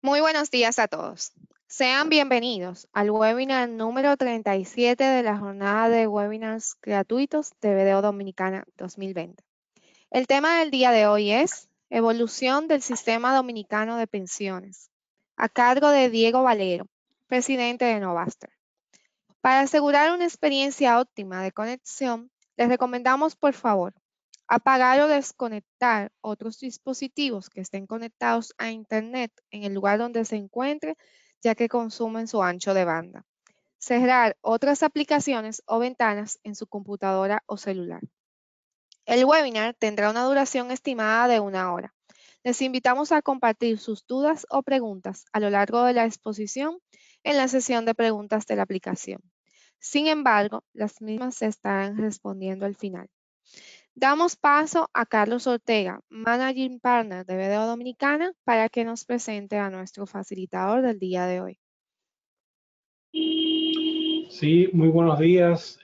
Muy buenos días a todos. Sean bienvenidos al webinar número 37 de la jornada de webinars gratuitos de BDO Dominicana 2020. El tema del día de hoy es Evolución del Sistema Dominicano de Pensiones, a cargo de Diego Valero, presidente de Novaster. Para asegurar una experiencia óptima de conexión, les recomendamos, por favor, apagar o desconectar otros dispositivos que estén conectados a Internet en el lugar donde se encuentre, ya que consumen su ancho de banda. Cerrar otras aplicaciones o ventanas en su computadora o celular. El webinar tendrá una duración estimada de 1 hora. Les invitamos a compartir sus dudas o preguntas a lo largo de la exposición en la sesión de preguntas de la aplicación. Sin embargo, las mismas se estarán respondiendo al final. Damos paso a Carlos Ortega, Managing Partner de BDO Dominicana, para que nos presente a nuestro facilitador del día de hoy. Sí, muy buenos días,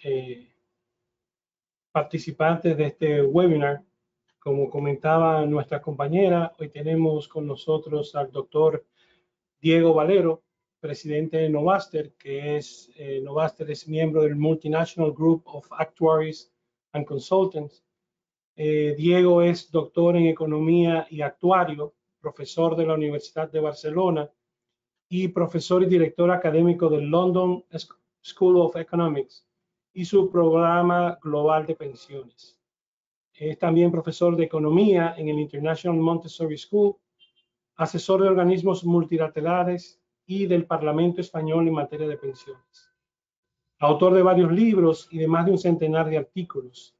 participantes de este webinar. Como comentaba nuestra compañera, hoy tenemos con nosotros al doctor Diego Valero, presidente de Novaster, que es, Novaster es miembro del Multinational Group of Actuaries and Consultants. Diego es doctor en Economía y Actuario, profesor de la Universidad de Barcelona y profesor y director académico del London School of Economics y su programa global de pensiones. Es también profesor de Economía en el International Montessori School, asesor de organismos multilaterales y del Parlamento Español en materia de pensiones. Autor de varios libros y de más de un centenar de artículos.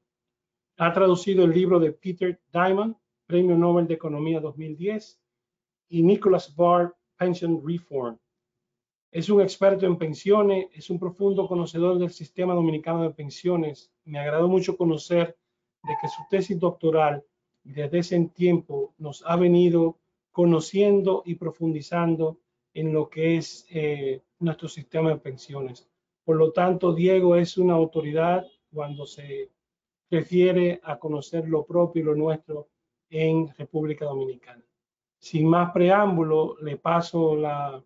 Ha traducido el libro de Peter Diamond, Premio Nobel de Economía 2010, y Nicholas Barr, Pension Reform. Es un experto en pensiones, es un profundo conocedor del sistema dominicano de pensiones. Me agradó mucho conocer de que su tesis doctoral desde ese tiempo nos ha venido conociendo y profundizando en lo que es nuestro sistema de pensiones. Por lo tanto, Diego es una autoridad cuando se refiere a conocer lo propio y lo nuestro en República Dominicana. Sin más preámbulo, le paso la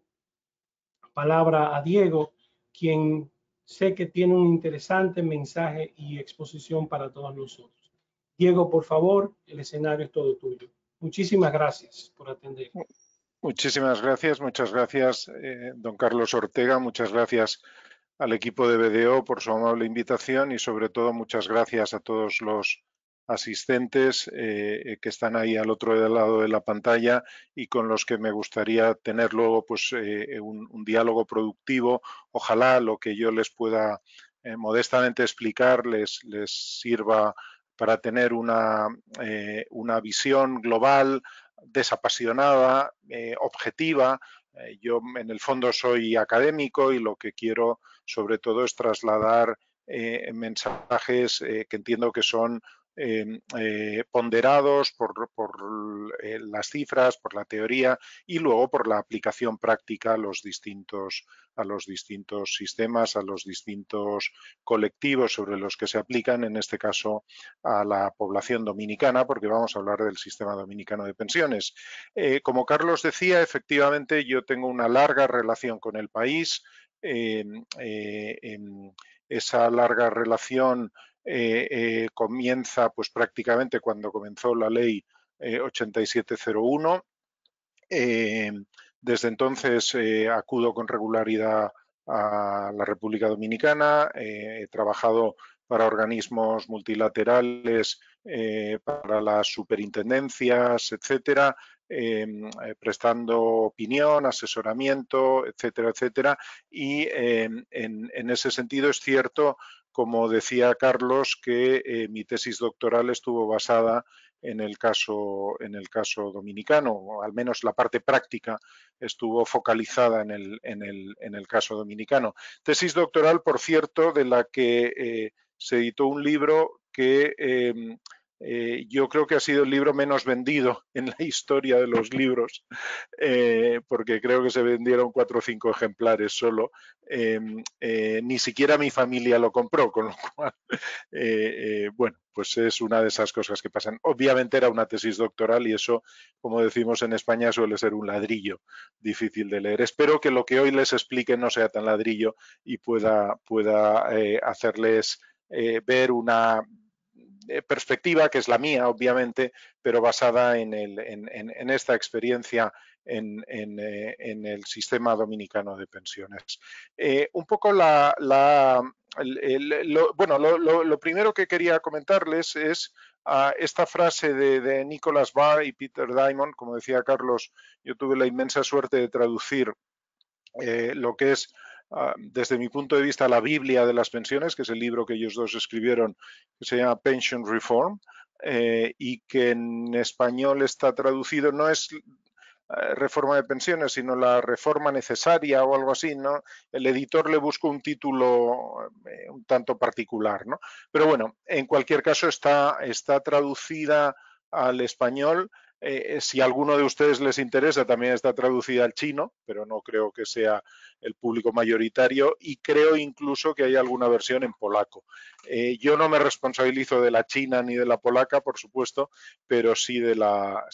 palabra a Diego, quien sé que tiene un interesante mensaje y exposición para todos nosotros. Diego, por favor, el escenario es todo tuyo. Muchísimas gracias por atender. Muchísimas gracias, muchas gracias, don Carlos Ortega, muchas gracias al equipo de BDO por su amable invitación y sobre todo muchas gracias a todos los asistentes que están ahí al otro lado de la pantalla y con los que me gustaría tener luego pues, un diálogo productivo. Ojalá lo que yo les pueda modestamente explicar les sirva para tener una visión global, desapasionada, objetiva. Yo en el fondo soy académico y lo que quiero sobre todo es trasladar mensajes que entiendo que son ponderados por las cifras, por la teoría y luego por la aplicación práctica a los distintos sistemas, a los distintos colectivos sobre los que se aplican, en este caso a la población dominicana, porque vamos a hablar del sistema dominicano de pensiones. Como Carlos decía, efectivamente yo tengo una larga relación con el país. Esa larga relación comienza pues prácticamente cuando comenzó la ley 8701. Desde entonces acudo con regularidad a la República Dominicana, he trabajado para organismos multilaterales, para las superintendencias, etcétera, prestando opinión, asesoramiento, etcétera, etcétera. Y en ese sentido es cierto, como decía Carlos, que mi tesis doctoral estuvo basada en el caso dominicano, o al menos la parte práctica estuvo focalizada en el caso dominicano. Tesis doctoral, por cierto, de la que se editó un libro que Yo creo que ha sido el libro menos vendido en la historia de los libros, porque creo que se vendieron 4 o 5 ejemplares solo. Ni siquiera mi familia lo compró, con lo cual, bueno, pues es una de esas cosas que pasan. Obviamente era una tesis doctoral y eso, como decimos en España, suele ser un ladrillo difícil de leer. Espero que lo que hoy les explique no sea tan ladrillo y pueda hacerles ver una perspectiva que es la mía, obviamente, pero basada en esta experiencia en el sistema dominicano de pensiones. Un poco lo primero que quería comentarles es esta frase de Nicholas Barr y Peter Diamond. Como decía Carlos, yo tuve la inmensa suerte de traducir lo que es, desde mi punto de vista, la Biblia de las pensiones, que es el libro que ellos dos escribieron, que se llama Pension Reform, y que en español está traducido, no es reforma de pensiones, sino la reforma necesaria o algo así, ¿no? El editor le buscó un título un tanto particular, ¿no? Pero bueno, en cualquier caso está traducida al español. Si a alguno de ustedes les interesa, también está traducida al chino, pero no creo que sea el público mayoritario, y creo incluso que hay alguna versión en polaco. Yo no me responsabilizo de la china ni de la polaca, por supuesto, pero sí de la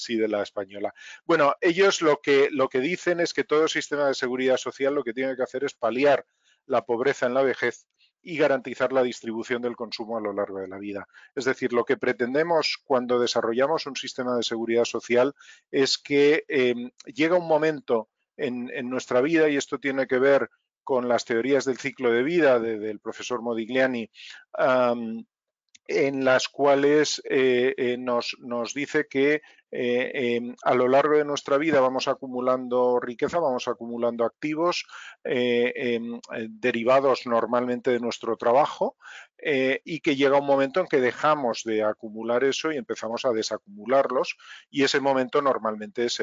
española. Bueno, ellos lo que dicen es que todo sistema de seguridad social lo que tiene que hacer es paliar la pobreza en la vejez y garantizar la distribución del consumo a lo largo de la vida. Es decir, lo que pretendemos cuando desarrollamos un sistema de seguridad social es que llega un momento en nuestra vida, y esto tiene que ver con las teorías del ciclo de vida del profesor Modigliani, en las cuales nos dice que a lo largo de nuestra vida vamos acumulando riqueza, vamos acumulando activos derivados normalmente de nuestro trabajo, y que llega un momento en que dejamos de acumular eso y empezamos a desacumularlos, y ese momento normalmente es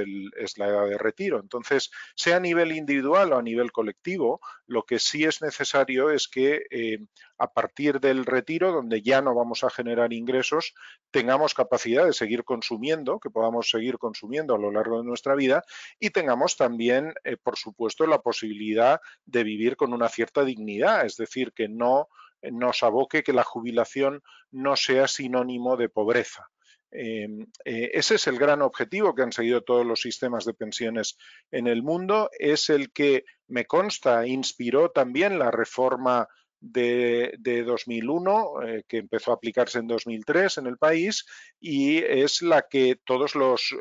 la edad de retiro. Entonces, sea a nivel individual o a nivel colectivo, lo que sí es necesario es que a partir del retiro, donde ya no vamos a generar ingresos, tengamos capacidad de seguir consumiendo, que podamos seguir consumiendo a lo largo de nuestra vida, y tengamos también, por supuesto, la posibilidad de vivir con una cierta dignidad, es decir, que no nos aboque, que la jubilación no sea sinónimo de pobreza. Ese es el gran objetivo que han seguido todos los sistemas de pensiones en el mundo, es el que, me consta, inspiró también la reforma de 2001, que empezó a aplicarse en 2003 en el país, y es la que todos los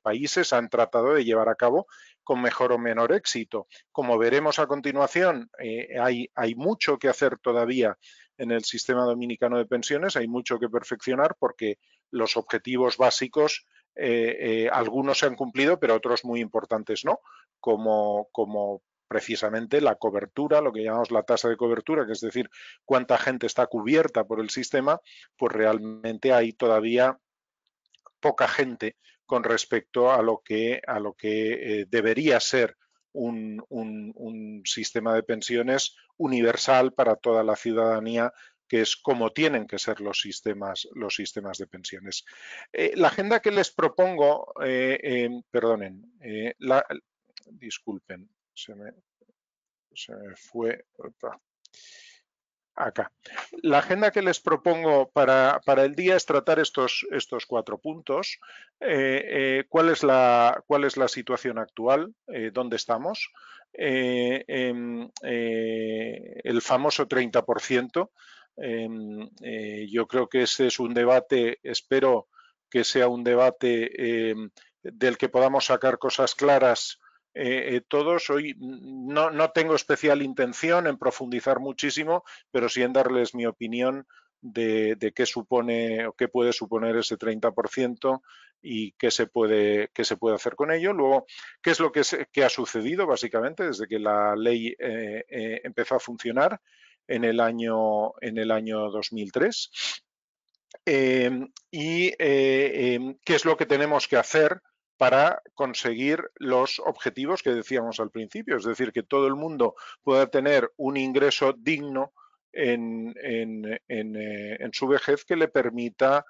países han tratado de llevar a cabo con mejor o menor éxito. Como veremos a continuación, hay mucho que hacer todavía en el sistema dominicano de pensiones, hay mucho que perfeccionar porque los objetivos básicos, algunos se han cumplido, pero otros muy importantes no, como precisamente la cobertura, lo que llamamos la tasa de cobertura, que es decir, cuánta gente está cubierta por el sistema, pues realmente hay todavía poca gente con respecto a lo que debería ser un sistema de pensiones universal para toda la ciudadanía, que es como tienen que ser los sistemas de pensiones. La agenda que les propongo, disculpen, se me fue acá. La agenda que les propongo para el día es tratar estos 4 puntos. ¿Cuál es la situación actual? ¿Dónde estamos? El famoso 30%. Yo creo que ese es un debate, espero que sea un debate del que podamos sacar cosas claras todos. Hoy no tengo especial intención en profundizar muchísimo, pero sí en darles mi opinión de qué supone o qué puede suponer ese 30% y qué se puede hacer con ello. Luego, qué es lo que ha sucedido básicamente desde que la ley empezó a funcionar en el año 2003. Y qué es lo que tenemos que hacer para conseguir los objetivos que decíamos al principio, es decir, que todo el mundo pueda tener un ingreso digno en su vejez que le permita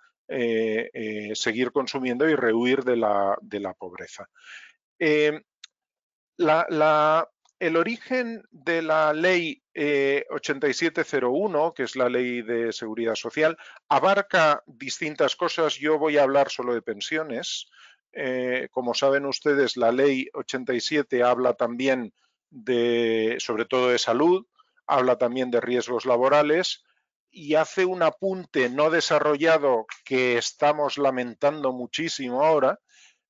seguir consumiendo y rehuir de la pobreza. El origen de la ley 8701, que es la ley de seguridad social, abarca distintas cosas. Yo voy a hablar solo de pensiones. Como saben ustedes, la ley 87 habla también sobre todo de salud, habla también de riesgos laborales y hace un apunte no desarrollado que estamos lamentando muchísimo ahora,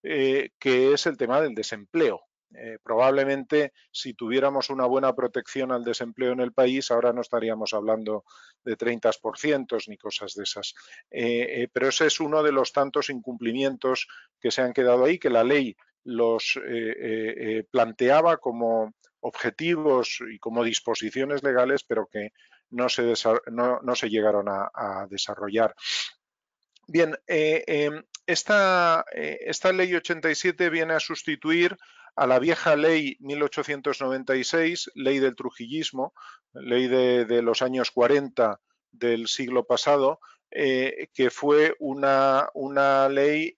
que es el tema del desempleo. Probablemente si tuviéramos una buena protección al desempleo en el país, ahora no estaríamos hablando de 30% ni cosas de esas. Pero ese es uno de los tantos incumplimientos que se han quedado ahí, que la ley los planteaba como objetivos y como disposiciones legales, pero que no se llegaron a desarrollar. Bien, esta ley 87 viene a sustituir a la vieja ley 1896, ley del trujillismo, ley de los años 40 del siglo pasado, que fue una ley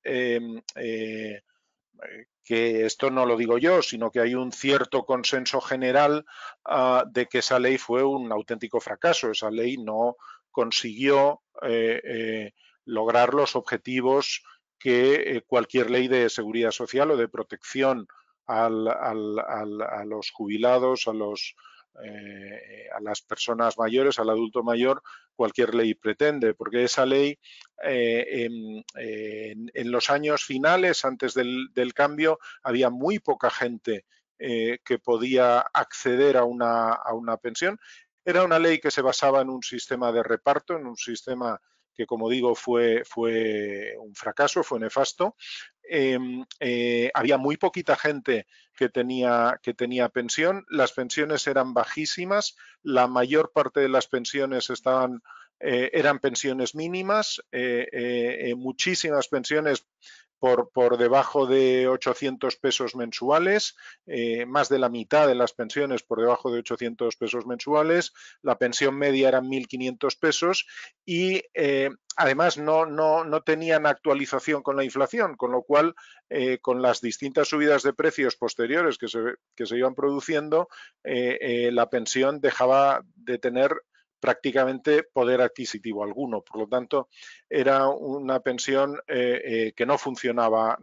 que esto no lo digo yo, sino que hay un cierto consenso general de que esa ley fue un auténtico fracaso. Esa ley no consiguió lograr los objetivos que cualquier ley de seguridad social o de protección a los jubilados, a las personas mayores, al adulto mayor, cualquier ley pretende, porque esa ley en los años finales, antes del cambio, había muy poca gente que podía acceder a una pensión. Era una ley que se basaba en un sistema de reparto, en un sistema que, como digo, fue un fracaso, fue nefasto. Había muy poquita gente que tenía pensión, las pensiones eran bajísimas, la mayor parte de las pensiones eran pensiones mínimas, muchísimas pensiones por debajo de 800 pesos mensuales, más de la mitad de las pensiones por debajo de 800 pesos mensuales, la pensión media eran 1.500 pesos y además no tenían actualización con la inflación, con lo cual con las distintas subidas de precios posteriores que se iban produciendo, la pensión dejaba de tener prácticamente poder adquisitivo alguno. Por lo tanto, era una pensión que no funcionaba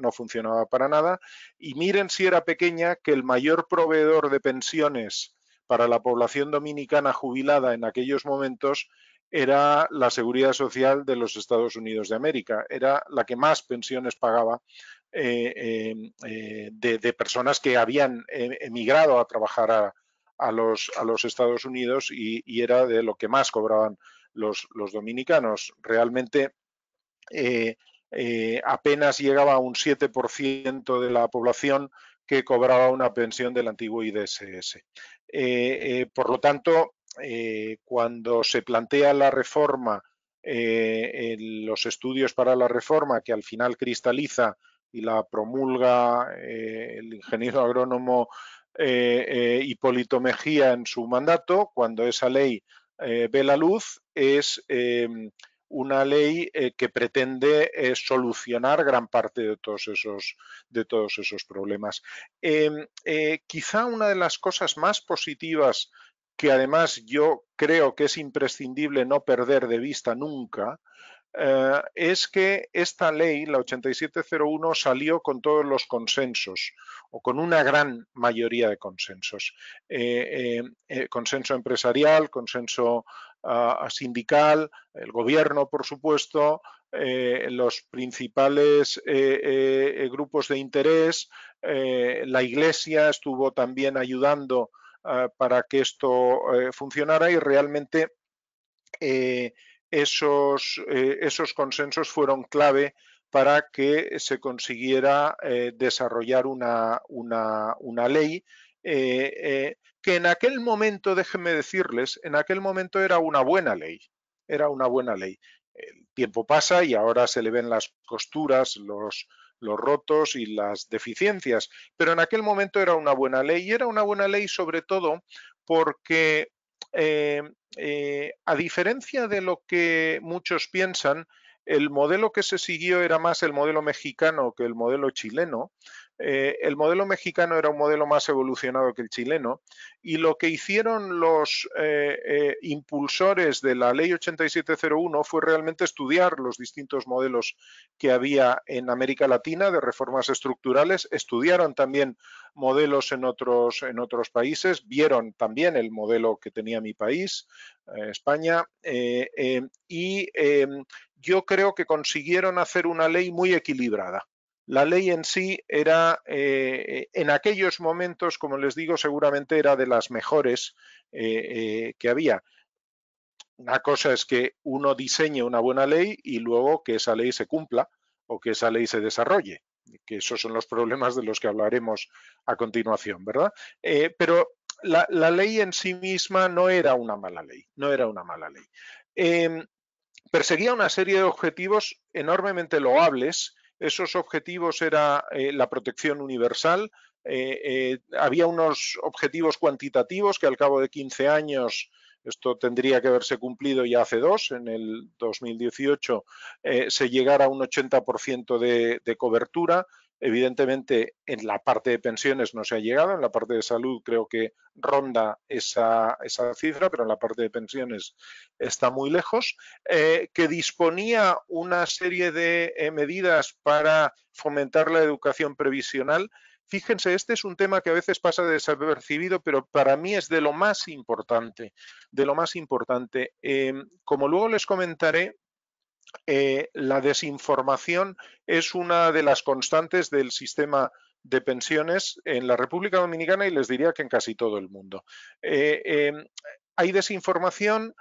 para nada. Y miren si era pequeña, que el mayor proveedor de pensiones para la población dominicana jubilada en aquellos momentos era la Seguridad Social de los Estados Unidos de América. Era la que más pensiones pagaba de personas que habían emigrado a trabajar a los Estados Unidos y era de lo que más cobraban los dominicanos. Realmente apenas llegaba a un 7% de la población que cobraba una pensión del antiguo IDSS. Por lo tanto, cuando se plantea la reforma, los estudios para la reforma que al final cristaliza y la promulga el ingeniero agrónomo Hipólito Mejía en su mandato, cuando esa ley ve la luz, es una ley que pretende solucionar gran parte de todos esos problemas. Quizá una de las cosas más positivas que además yo creo que es imprescindible no perder de vista nunca, es que esta ley, la 8701, salió con todos los consensos o con una gran mayoría de consensos. Consenso empresarial, consenso sindical, el gobierno, por supuesto, los principales grupos de interés, la Iglesia estuvo también ayudando para que esto funcionara y realmente esos consensos fueron clave para que se consiguiera desarrollar una ley que en aquel momento, déjenme decirles, en aquel momento era una buena ley. Era una buena ley. El tiempo pasa y ahora se le ven las costuras, los rotos y las deficiencias, pero en aquel momento era una buena ley y era una buena ley sobre todo porque a diferencia de lo que muchos piensan, el modelo que se siguió era más el modelo mexicano que el modelo chileno. El modelo mexicano era un modelo más evolucionado que el chileno y lo que hicieron los impulsores de la ley 8701 fue realmente estudiar los distintos modelos que había en América Latina de reformas estructurales, estudiaron también modelos en otros países, vieron también el modelo que tenía mi país, España, y yo creo que consiguieron hacer una ley muy equilibrada. La ley en sí era, en aquellos momentos, como les digo, seguramente era de las mejores que había. Una cosa es que uno diseñe una buena ley y luego que esa ley se cumpla o que esa ley se desarrolle, que esos son los problemas de los que hablaremos a continuación, ¿verdad? Pero la ley en sí misma no era una mala ley, no era una mala ley. Perseguía una serie de objetivos enormemente loables. Esos objetivos era la protección universal. Había unos objetivos cuantitativos que al cabo de 15 años, esto tendría que haberse cumplido ya hace 2, en el 2018, se llegara a un 80% de cobertura. Evidentemente, en la parte de pensiones no se ha llegado, en la parte de salud creo que ronda esa cifra, pero en la parte de pensiones está muy lejos, que disponía una serie de medidas para fomentar la educación previsional. Fíjense, este es un tema que a veces pasa desapercibido, pero para mí es de lo más importante, de lo más importante. Como luego les comentaré, la desinformación es una de las constantes del sistema de pensiones en la República Dominicana y les diría que en casi todo el mundo. Hay desinformación,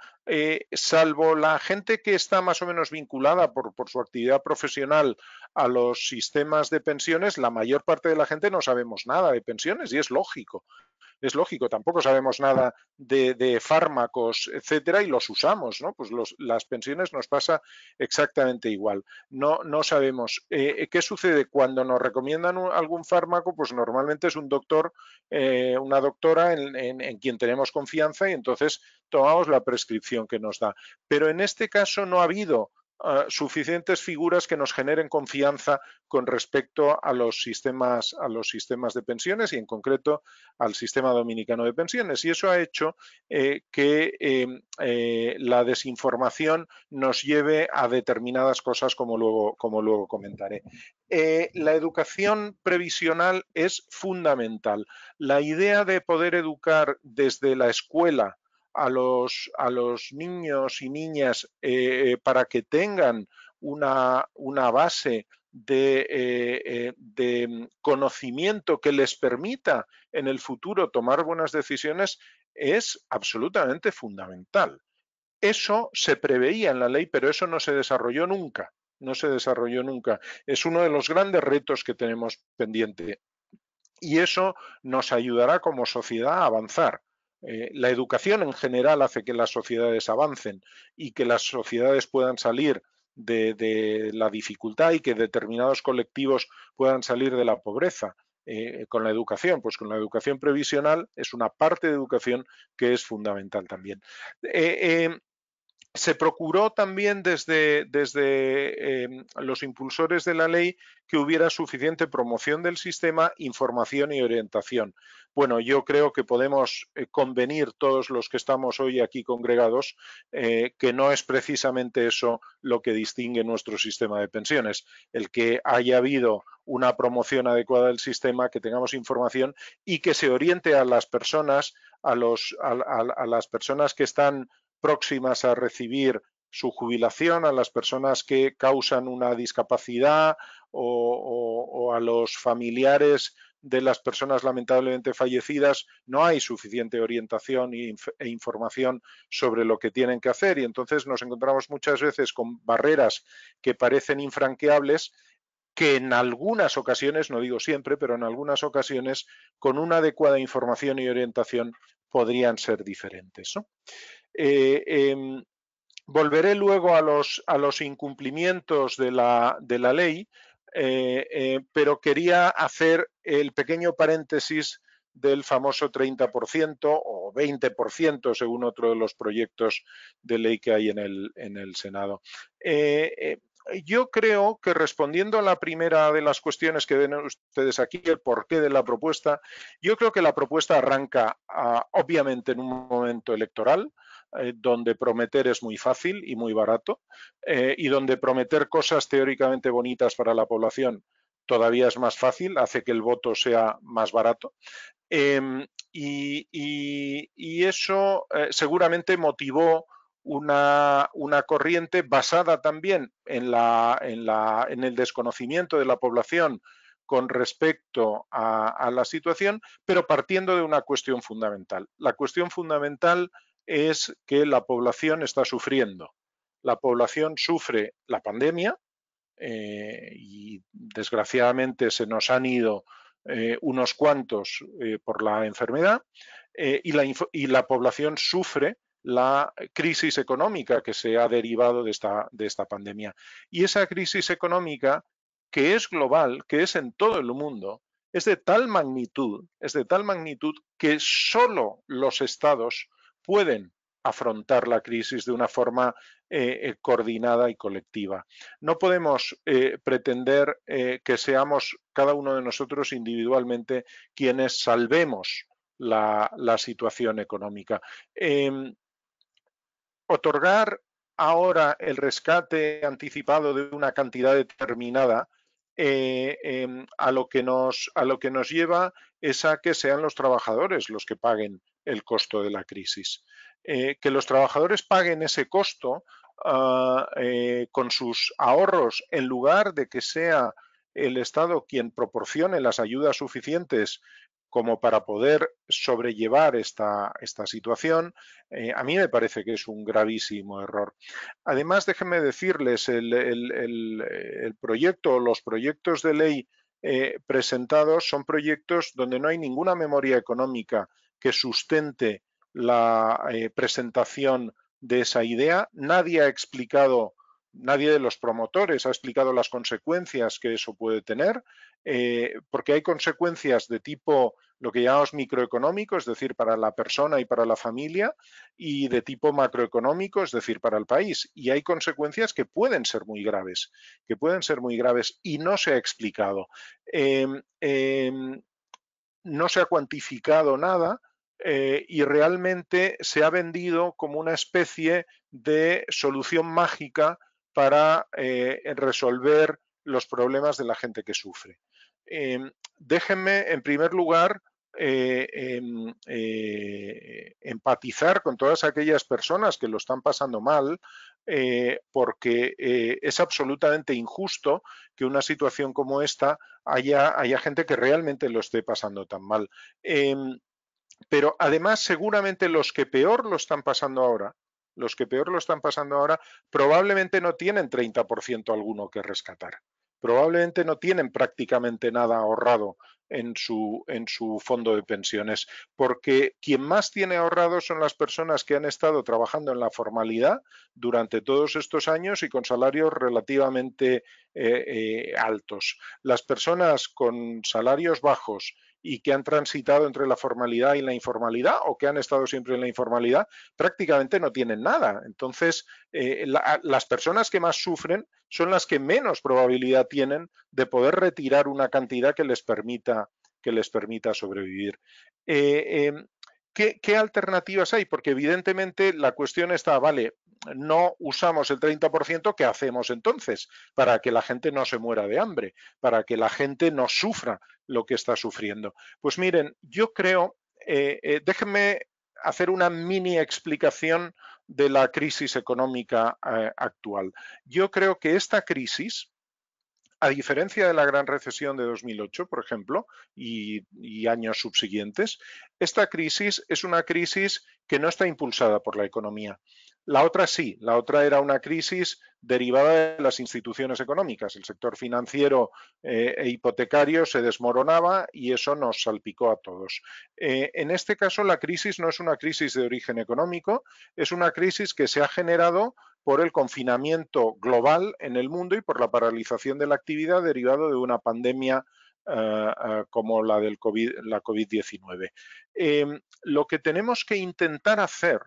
salvo la gente que está más o menos vinculada por su actividad profesional a los sistemas de pensiones, la mayor parte de la gente no sabemos nada de pensiones y es lógico. Es lógico, tampoco sabemos nada de fármacos, etcétera, y los usamos, ¿no? Pues las pensiones nos pasa exactamente igual. No sabemos. ¿Qué sucede? Cuando nos recomiendan algún fármaco, pues normalmente es un doctor, una doctora en quien tenemos confianza y entonces tomamos la prescripción que nos da. Pero en este caso no ha habido suficientes figuras que nos generen confianza con respecto a los sistemas de pensiones y en concreto al sistema dominicano de pensiones. Y eso ha hecho que la desinformación nos lleve a determinadas cosas como luego comentaré. La educación previsional es fundamental. La idea de poder educar desde la escuela a los niños y niñas para que tengan una base de conocimiento que les permita en el futuro tomar buenas decisiones es absolutamente fundamental. Eso se preveía en la ley, pero eso no se desarrolló nunca. No se desarrolló nunca. Es uno de los grandes retos que tenemos pendiente. Y eso nos ayudará como sociedad a avanzar. La educación en general hace que las sociedades avancen y que las sociedades puedan salir de la dificultad y que determinados colectivos puedan salir de la pobreza. Con la educación, pues con la educación previsional es una parte de educación que es fundamental también. Se procuró también desde los impulsores de la ley que hubiera suficiente promoción del sistema, información y orientación. Bueno, yo creo que podemos convenir todos los que estamos hoy aquí congregados que no es precisamente eso lo que distingue nuestro sistema de pensiones. El que haya habido una promoción adecuada del sistema, que tengamos información y que se oriente a las personas, a las personas que están próximas a recibir su jubilación, a las personas que causan una discapacidad o a los familiares de las personas lamentablemente fallecidas, no hay suficiente orientación e información sobre lo que tienen que hacer y entonces nos encontramos muchas veces con barreras que parecen infranqueables que en algunas ocasiones, no digo siempre, pero en algunas ocasiones con una adecuada información y orientación podrían ser diferentes, ¿no? Volveré luego a los incumplimientos de la ley, pero quería hacer el pequeño paréntesis del famoso 30% o 20% según otro de los proyectos de ley que hay en el Senado. yo creo que respondiendo a la primera de las cuestiones que ven ustedes aquí, el porqué de la propuesta, yo creo que la propuesta arranca obviamente en un momento electoral, donde prometer es muy fácil y muy barato, y donde prometer cosas teóricamente bonitas para la población todavía es más fácil, hace que el voto sea más barato. Y eso seguramente motivó una corriente basada también en el desconocimiento de la población con respecto a la situación, pero partiendo de una cuestión fundamental. La cuestión fundamental es que la población está sufriendo. La población sufre la pandemia y desgraciadamente se nos han ido unos cuantos por la enfermedad y la población sufre la crisis económica que se ha derivado de esta pandemia. Y esa crisis económica, que es global, que es en todo el mundo, es de tal magnitud que solo los estados pueden afrontar la crisis de una forma coordinada y colectiva. No podemos pretender que seamos cada uno de nosotros individualmente quienes salvemos la situación económica. Otorgar ahora el rescate anticipado de una cantidad determinada a lo que nos lleva es a que sean los trabajadores los que paguen el costo de la crisis. Que los trabajadores paguen ese costo con sus ahorros en lugar de que sea el Estado quien proporcione las ayudas suficientes como para poder sobrellevar esta situación, a mí me parece que es un gravísimo error. Además, déjenme decirles, el proyecto, los proyectos de ley presentados son proyectos donde no hay ninguna memoria económica que sustente la presentación de esa idea. Nadie de los promotores ha explicado las consecuencias que eso puede tener, porque hay consecuencias de tipo lo que llamamos microeconómico, es decir, para la persona y para la familia, y de tipo macroeconómico, es decir, para el país. Y hay consecuencias que pueden ser muy graves, y no se ha explicado. No se ha cuantificado nada y realmente se ha vendido como una especie de solución mágica para resolver los problemas de la gente que sufre. Déjenme, en primer lugar, empatizar con todas aquellas personas que lo están pasando mal, porque es absolutamente injusto que una situación como esta haya gente que realmente lo esté pasando tan mal. Pero además, seguramente los que peor lo están pasando ahora, probablemente no tienen 30% alguno que rescatar. Probablemente no tienen prácticamente nada ahorrado en su fondo de pensiones, porque quien más tiene ahorrado son las personas que han estado trabajando en la formalidad durante todos estos años y con salarios relativamente altos. Las personas con salarios bajos y que han transitado entre la formalidad y la informalidad o que han estado siempre en la informalidad, prácticamente no tienen nada. Entonces, las personas que más sufren son las que menos probabilidad tienen de poder retirar una cantidad que les permita sobrevivir. ¿Qué alternativas hay? Porque evidentemente la cuestión está, vale, no usamos el 30%, ¿qué hacemos entonces? Para que la gente no se muera de hambre, para que la gente no sufra lo que está sufriendo. Pues miren, yo creo, déjenme hacer una mini explicación de la crisis económica actual. Yo creo que esta crisis, a diferencia de la gran recesión de 2008, por ejemplo, y años subsiguientes, esta crisis es una crisis que no está impulsada por la economía. La otra sí, la otra era una crisis derivada de las instituciones económicas. El sector financiero e hipotecario se desmoronaba y eso nos salpicó a todos. En este caso, la crisis no es una crisis de origen económico, es una crisis que se ha generado por el confinamiento global en el mundo y por la paralización de la actividad derivado de una pandemia como la del la COVID-19. Lo que tenemos que intentar hacer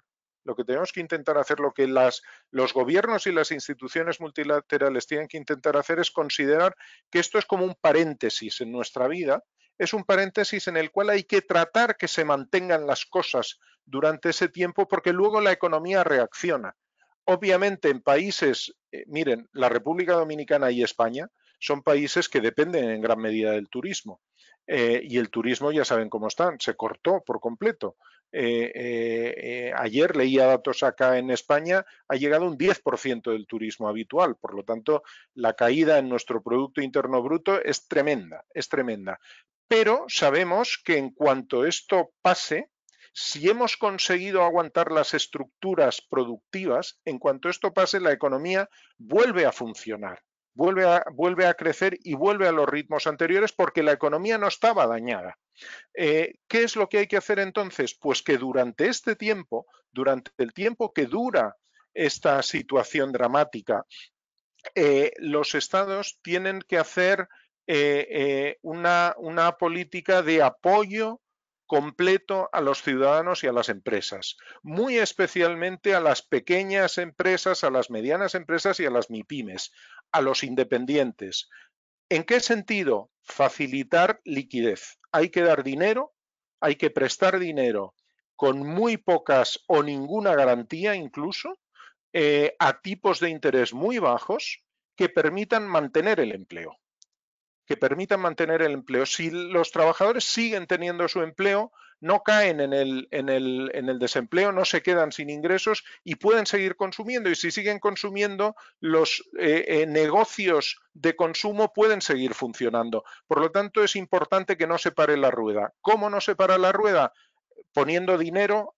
Lo que tenemos que intentar hacer, lo que los gobiernos y las instituciones multilaterales tienen que intentar hacer es considerar que esto es como un paréntesis en nuestra vida, es un paréntesis en el cual hay que tratar que se mantengan las cosas durante ese tiempo porque luego la economía reacciona. Obviamente en países, miren, la República Dominicana y España son países que dependen en gran medida del turismo. Y el turismo ya saben cómo están, se cortó por completo. Ayer leía datos acá en España, ha llegado un 10% del turismo habitual, por lo tanto la caída en nuestro Producto Interno Bruto es tremenda, es tremenda. Pero sabemos que en cuanto esto pase, si hemos conseguido aguantar las estructuras productivas, en cuanto esto pase, la economía vuelve a funcionar, vuelve a crecer y vuelve a los ritmos anteriores porque la economía no estaba dañada. ¿Qué es lo que hay que hacer entonces? Pues que durante este tiempo, durante el tiempo que dura esta situación dramática, los estados tienen que hacer una política de apoyo completo a los ciudadanos y a las empresas, muy especialmente a las pequeñas empresas, a las medianas empresas y a las MIPYMES, a los independientes. ¿En qué sentido? Facilitar liquidez. Hay que dar dinero, hay que prestar dinero con muy pocas o ninguna garantía incluso, a tipos de interés muy bajos que permitan mantener el empleo. Si los trabajadores siguen teniendo su empleo, no caen en el desempleo, no se quedan sin ingresos y pueden seguir consumiendo. Y si siguen consumiendo, los negocios de consumo pueden seguir funcionando. Por lo tanto, es importante que no se pare la rueda. ¿Cómo no se para la rueda? Poniendo dinero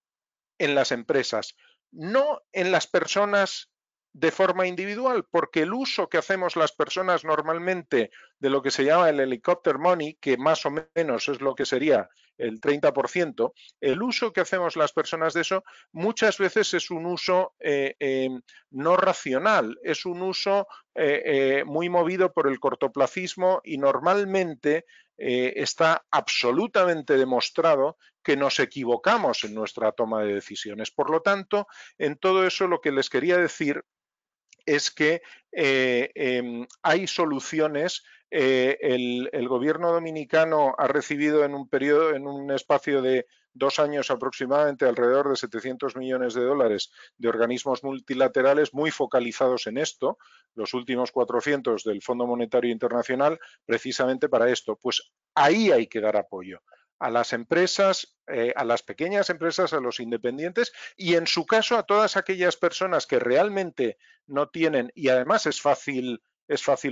en las empresas, no en las personas de forma individual, porque el uso que hacemos las personas normalmente de lo que se llama el helicopter money, que más o menos es lo que sería el 30%, el uso que hacemos las personas de eso muchas veces es un uso no racional, es un uso muy movido por el cortoplacismo y normalmente está absolutamente demostrado que nos equivocamos en nuestra toma de decisiones. Por lo tanto, en todo eso lo que les quería decir es que hay soluciones. El gobierno dominicano ha recibido en un espacio de 2 años aproximadamente alrededor de 700 millones de dólares de organismos multilaterales muy focalizados en esto, los últimos 400 del Fondo Monetario Internacional, precisamente para esto. Pues ahí hay que dar apoyo a las empresas, a las pequeñas empresas, a los independientes y en su caso a todas aquellas personas que realmente no tienen, y además es fácil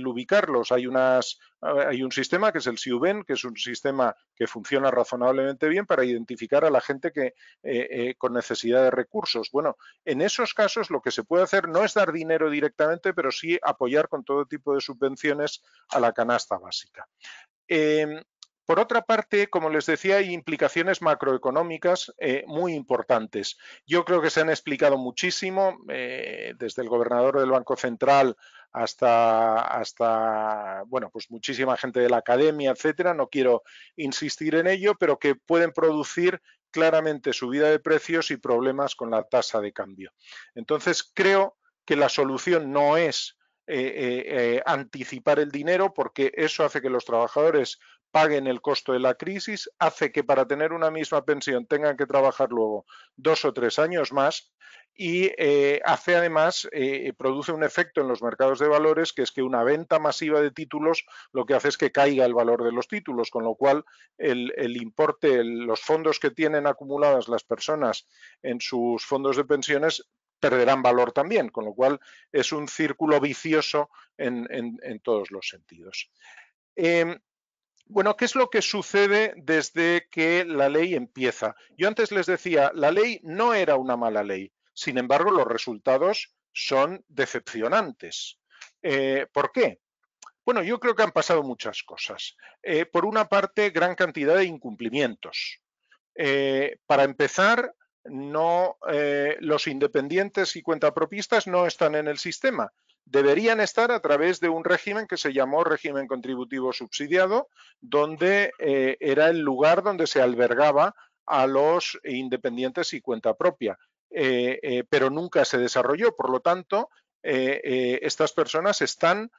ubicarlos. Hay un sistema que es el SIUBEN, que es un sistema que funciona razonablemente bien para identificar a la gente que con necesidad de recursos. Bueno, en esos casos lo que se puede hacer no es dar dinero directamente, pero sí apoyar con todo tipo de subvenciones a la canasta básica. Por otra parte, como les decía, hay implicaciones macroeconómicas muy importantes. Yo creo que se han explicado muchísimo, desde el gobernador del Banco Central hasta bueno, pues muchísima gente de la academia, etcétera. No quiero insistir en ello, pero que pueden producir claramente subida de precios y problemas con la tasa de cambio. Entonces, creo que la solución no es anticipar el dinero, porque eso hace que los trabajadores paguen el costo de la crisis, hace que para tener una misma pensión tengan que trabajar luego 2 o 3 años más y hace además, produce un efecto en los mercados de valores, que es que una venta masiva de títulos lo que hace es que caiga el valor de los títulos, con lo cual el importe, los fondos que tienen acumuladas las personas en sus fondos de pensiones perderán valor también, con lo cual es un círculo vicioso en todos los sentidos. Bueno, ¿qué es lo que sucede desde que la ley empieza? Yo antes les decía, la ley no era una mala ley, sin embargo, los resultados son decepcionantes. ¿Por qué? Bueno, yo creo que han pasado muchas cosas. Por una parte, gran cantidad de incumplimientos. Para empezar, los independientes y cuentapropistas no están en el sistema. Deberían estar a través de un régimen que se llamó régimen contributivo subsidiado, donde era el lugar donde se albergaba a los independientes y cuenta propia. pero nunca se desarrolló. Por lo tanto, estas personas están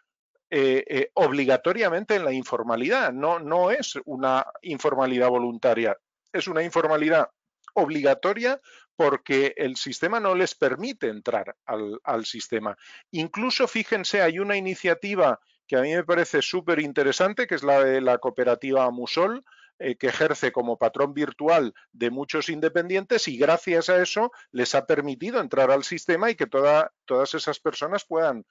obligatoriamente en la informalidad. No es una informalidad voluntaria, es una informalidad obligatoria porque el sistema no les permite entrar al sistema. Incluso, fíjense, hay una iniciativa que a mí me parece súper interesante, que es la de la cooperativa Musol, que ejerce como patrón virtual de muchos independientes y gracias a eso les ha permitido entrar al sistema y que todas esas personas puedan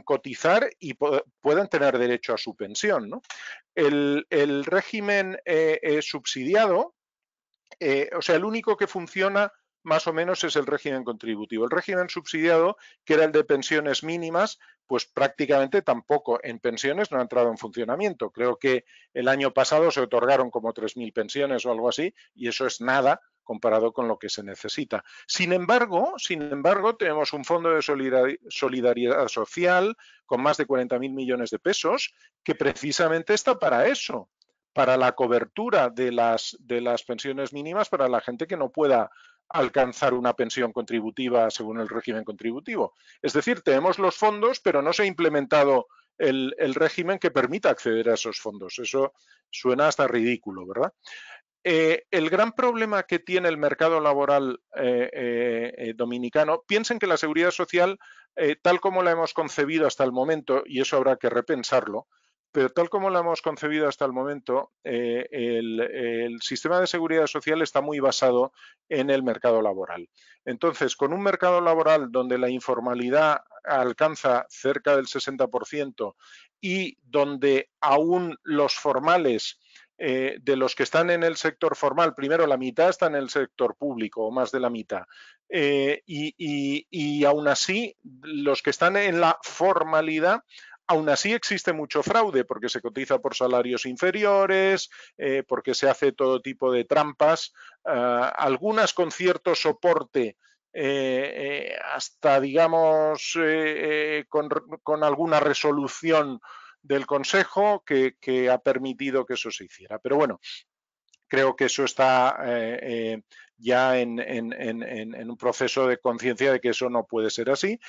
cotizar y puedan tener derecho a su pensión, ¿no? El régimen subsidiado, o sea, el único que funciona más o menos es el régimen contributivo. El régimen subsidiado, que era el de pensiones mínimas, pues prácticamente tampoco en pensiones no ha entrado en funcionamiento. Creo que el año pasado se otorgaron como 3.000 pensiones o algo así, y eso es nada comparado con lo que se necesita. Sin embargo, tenemos un fondo de solidaridad social con más de 40.000 millones de pesos que precisamente está para eso, para la cobertura de las pensiones mínimas para la gente que no pueda alcanzar una pensión contributiva según el régimen contributivo. Es decir, tenemos los fondos, pero no se ha implementado el régimen que permita acceder a esos fondos. Eso suena hasta ridículo, ¿verdad? El gran problema que tiene el mercado laboral dominicano, piensen que la seguridad social, tal como la hemos concebido hasta el momento, y eso habrá que repensarlo, pero tal como la hemos concebido hasta el momento, el sistema de seguridad social está muy basado en el mercado laboral. Entonces, con un mercado laboral donde la informalidad alcanza cerca del 60% y donde aún los formales de los que están en el sector formal, primero la mitad está en el sector público, o más de la mitad, y aún así los que están en la formalidad, aún así existe mucho fraude porque se cotiza por salarios inferiores, porque se hace todo tipo de trampas, algunas con cierto soporte, hasta digamos con alguna resolución del Consejo que ha permitido que eso se hiciera. Pero bueno, creo que eso está ya en un proceso de conciencia de que eso no puede ser así.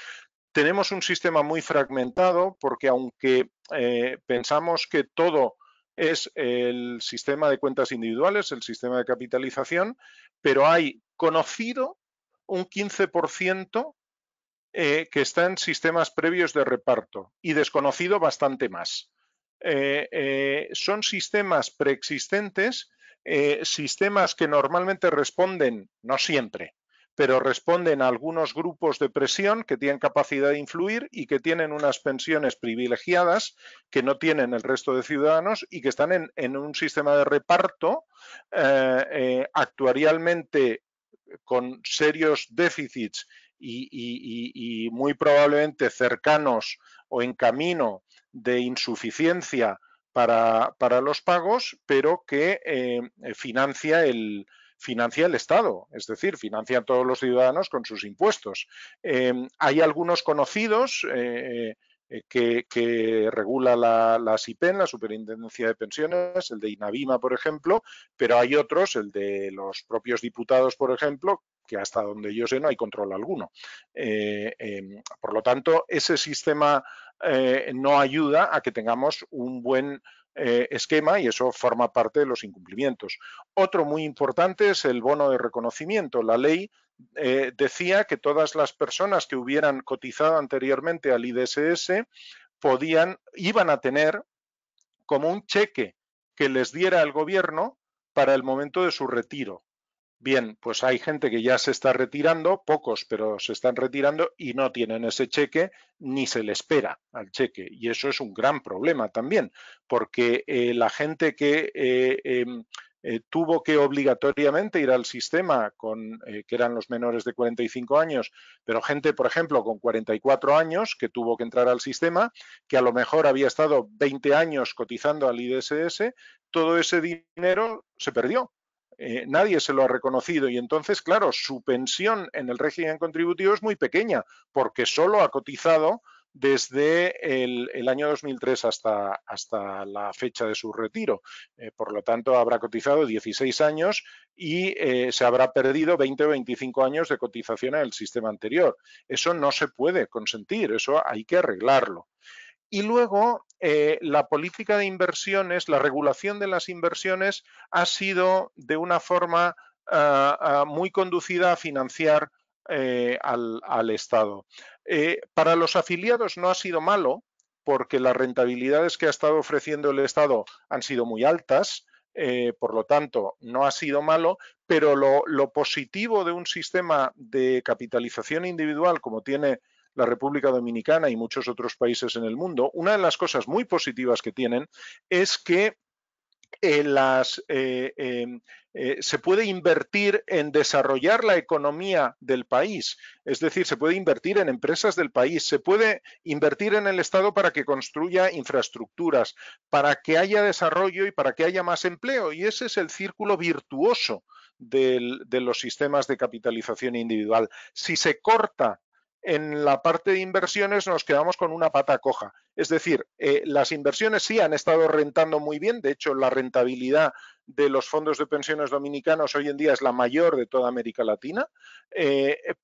Tenemos un sistema muy fragmentado porque aunque pensamos que todo es el sistema de cuentas individuales, el sistema de capitalización, pero hay conocido un 15% que está en sistemas previos de reparto y desconocido bastante más. Son sistemas preexistentes, sistemas que normalmente responden, no siempre, pero responden a algunos grupos de presión que tienen capacidad de influir y que tienen unas pensiones privilegiadas que no tienen el resto de ciudadanos y que están en un sistema de reparto actuarialmente con serios déficits y muy probablemente cercanos o en camino de insuficiencia para los pagos, pero que financia el Estado, es decir, financia a todos los ciudadanos con sus impuestos. Hay algunos conocidos que regula la SIPEN, la Superintendencia de Pensiones, el de INAVIMA, por ejemplo, pero hay otros, el de los propios diputados, por ejemplo, que hasta donde yo sé no hay control alguno. Por lo tanto, ese sistema no ayuda a que tengamos un buen esquema y eso forma parte de los incumplimientos. Otro muy importante es el bono de reconocimiento. La ley decía que todas las personas que hubieran cotizado anteriormente al IDSS iban a tener como un cheque que les diera el gobierno para el momento de su retiro. Bien, pues hay gente que ya se está retirando, pocos, pero se están retirando y no tienen ese cheque ni se le espera al cheque. Y eso es un gran problema también, porque la gente que tuvo que obligatoriamente ir al sistema, que eran los menores de 45 años, pero gente, por ejemplo, con 44 años que tuvo que entrar al sistema, que a lo mejor había estado 20 años cotizando al IDSS, todo ese dinero se perdió. Nadie se lo ha reconocido y entonces, claro, su pensión en el régimen contributivo es muy pequeña porque solo ha cotizado desde el año 2003 hasta la fecha de su retiro. Por lo tanto, habrá cotizado 16 años y se habrá perdido 20 o 25 años de cotización en el sistema anterior. Eso no se puede consentir, eso hay que arreglarlo. Y luego, la política de inversiones, la regulación de las inversiones ha sido de una forma muy conducida a financiar al Estado. Para los afiliados no ha sido malo, porque las rentabilidades que ha estado ofreciendo el Estado han sido muy altas, por lo tanto, no ha sido malo, pero lo positivo de un sistema de capitalización individual como tiene la República Dominicana y muchos otros países en el mundo, una de las cosas muy positivas que tienen es que se puede invertir en desarrollar la economía del país, es decir, se puede invertir en empresas del país, se puede invertir en el Estado para que construya infraestructuras, para que haya desarrollo y para que haya más empleo, y ese es el círculo virtuoso de los sistemas de capitalización individual. Si se corta en la parte de inversiones, nos quedamos con una pata coja. Es decir, las inversiones sí han estado rentando muy bien. De hecho, la rentabilidad de los fondos de pensiones dominicanos hoy en día es la mayor de toda América Latina,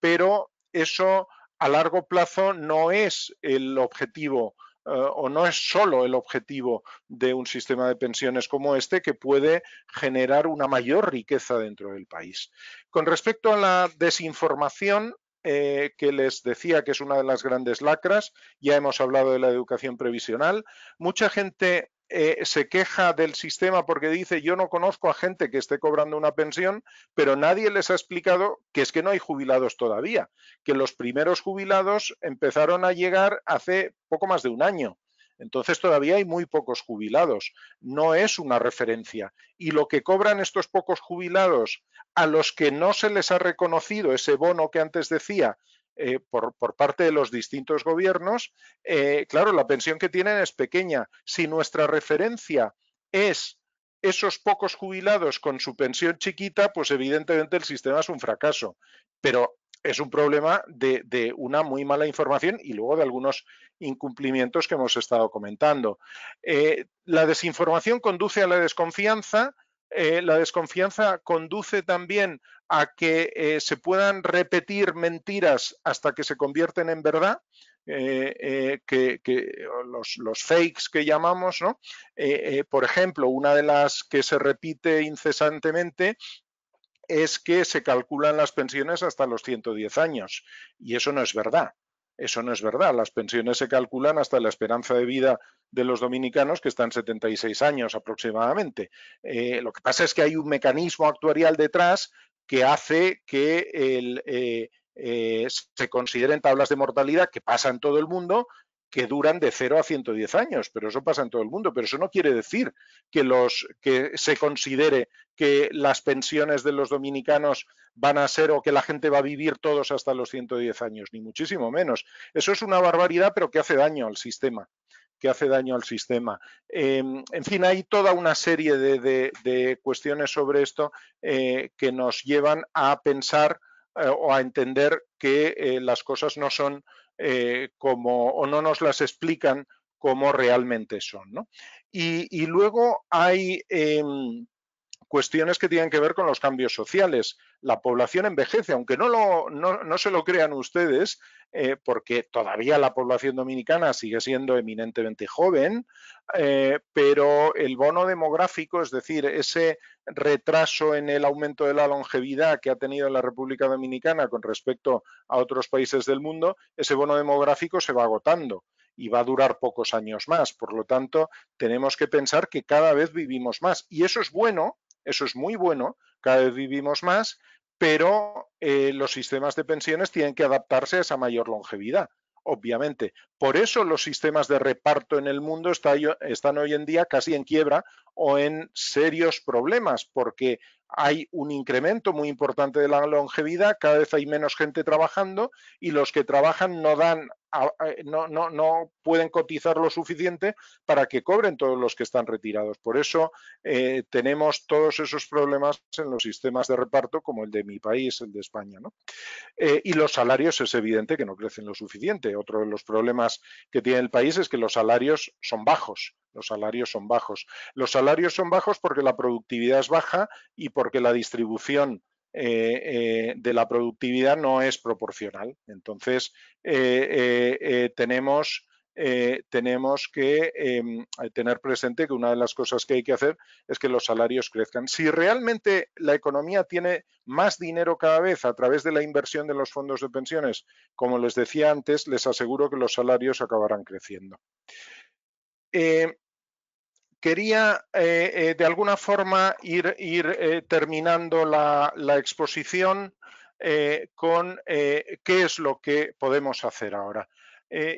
pero eso a largo plazo no es el objetivo o no es solo el objetivo de un sistema de pensiones como este, que puede generar una mayor riqueza dentro del país. Con respecto a la desinformación, que les decía que es una de las grandes lacras, ya hemos hablado de la educación previsional. Mucha gente se queja del sistema porque dice: yo no conozco a gente que esté cobrando una pensión, pero nadie les ha explicado que es que no hay jubilados todavía, que los primeros jubilados empezaron a llegar hace poco más de un año. Entonces todavía hay muy pocos jubilados, no es una referencia. Y lo que cobran estos pocos jubilados, a los que no se les ha reconocido ese bono que antes decía por parte de los distintos gobiernos, claro, la pensión que tienen es pequeña. Si nuestra referencia es esos pocos jubilados con su pensión chiquita, pues evidentemente el sistema es un fracaso. Pero es un problema de una muy mala información y luego de algunos incumplimientos que hemos estado comentando. La desinformación conduce a la desconfianza. La desconfianza conduce también a que se puedan repetir mentiras hasta que se convierten en verdad, los fakes que llamamos, ¿no? Por ejemplo, una de las que se repite incesantemente es que se calculan las pensiones hasta los 110 años, y eso no es verdad. Eso no es verdad. Las pensiones se calculan hasta la esperanza de vida de los dominicanos, que están 76 años aproximadamente. Lo que pasa es que hay un mecanismo actuarial detrás que hace que se consideren tablas de mortalidad, que pasa en todo el mundo, que duran de 0 a 110 años, pero eso pasa en todo el mundo. Pero eso no quiere decir que se considere que las pensiones de los dominicanos van a ser, o que la gente va a vivir todos hasta los 110 años, ni muchísimo menos. Eso es una barbaridad, pero que hace daño al sistema. En fin, hay toda una serie de cuestiones sobre esto que nos llevan a pensar o a entender que las cosas no son o no nos las explican como realmente son, ¿no? Y luego hay cuestiones que tienen que ver con los cambios sociales. La población envejece, aunque no se lo crean ustedes, porque todavía la población dominicana sigue siendo eminentemente joven, pero el bono demográfico, es decir, ese retraso en el aumento de la longevidad que ha tenido la República Dominicana con respecto a otros países del mundo, ese bono demográfico se va agotando y va a durar pocos años más. Por lo tanto, tenemos que pensar que cada vez vivimos más, y eso es bueno. Eso es muy bueno, cada vez vivimos más, pero los sistemas de pensiones tienen que adaptarse a esa mayor longevidad, obviamente. Por eso los sistemas de reparto en el mundo están hoy en día casi en quiebra o en serios problemas, porque hay un incremento muy importante de la longevidad, cada vez hay menos gente trabajando y los que trabajan no pueden cotizar lo suficiente para que cobren todos los que están retirados. Por eso tenemos todos esos problemas en los sistemas de reparto como el de mi país, el de España, ¿no? Y los salarios es evidente que no crecen lo suficiente. Otro de los problemas que tiene el país es que los salarios son bajos. Los salarios son bajos. Los salarios son bajos porque la productividad es baja y porque la distribución de la productividad no es proporcional. Entonces, tenemos que tener presente que una de las cosas que hay que hacer es que los salarios crezcan. Si realmente la economía tiene más dinero cada vez a través de la inversión de los fondos de pensiones, como les decía antes, les aseguro que los salarios acabarán creciendo. Quería de alguna forma ir terminando la exposición con qué es lo que podemos hacer ahora.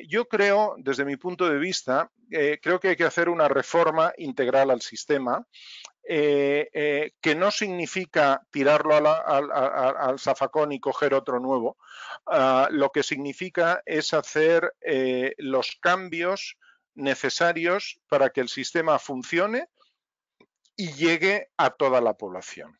Yo creo, desde mi punto de vista, creo que hay que hacer una reforma integral al sistema, que no significa tirarlo al zafacón y coger otro nuevo. Lo que significa es hacer los cambios necesarios para que el sistema funcione y llegue a toda la población.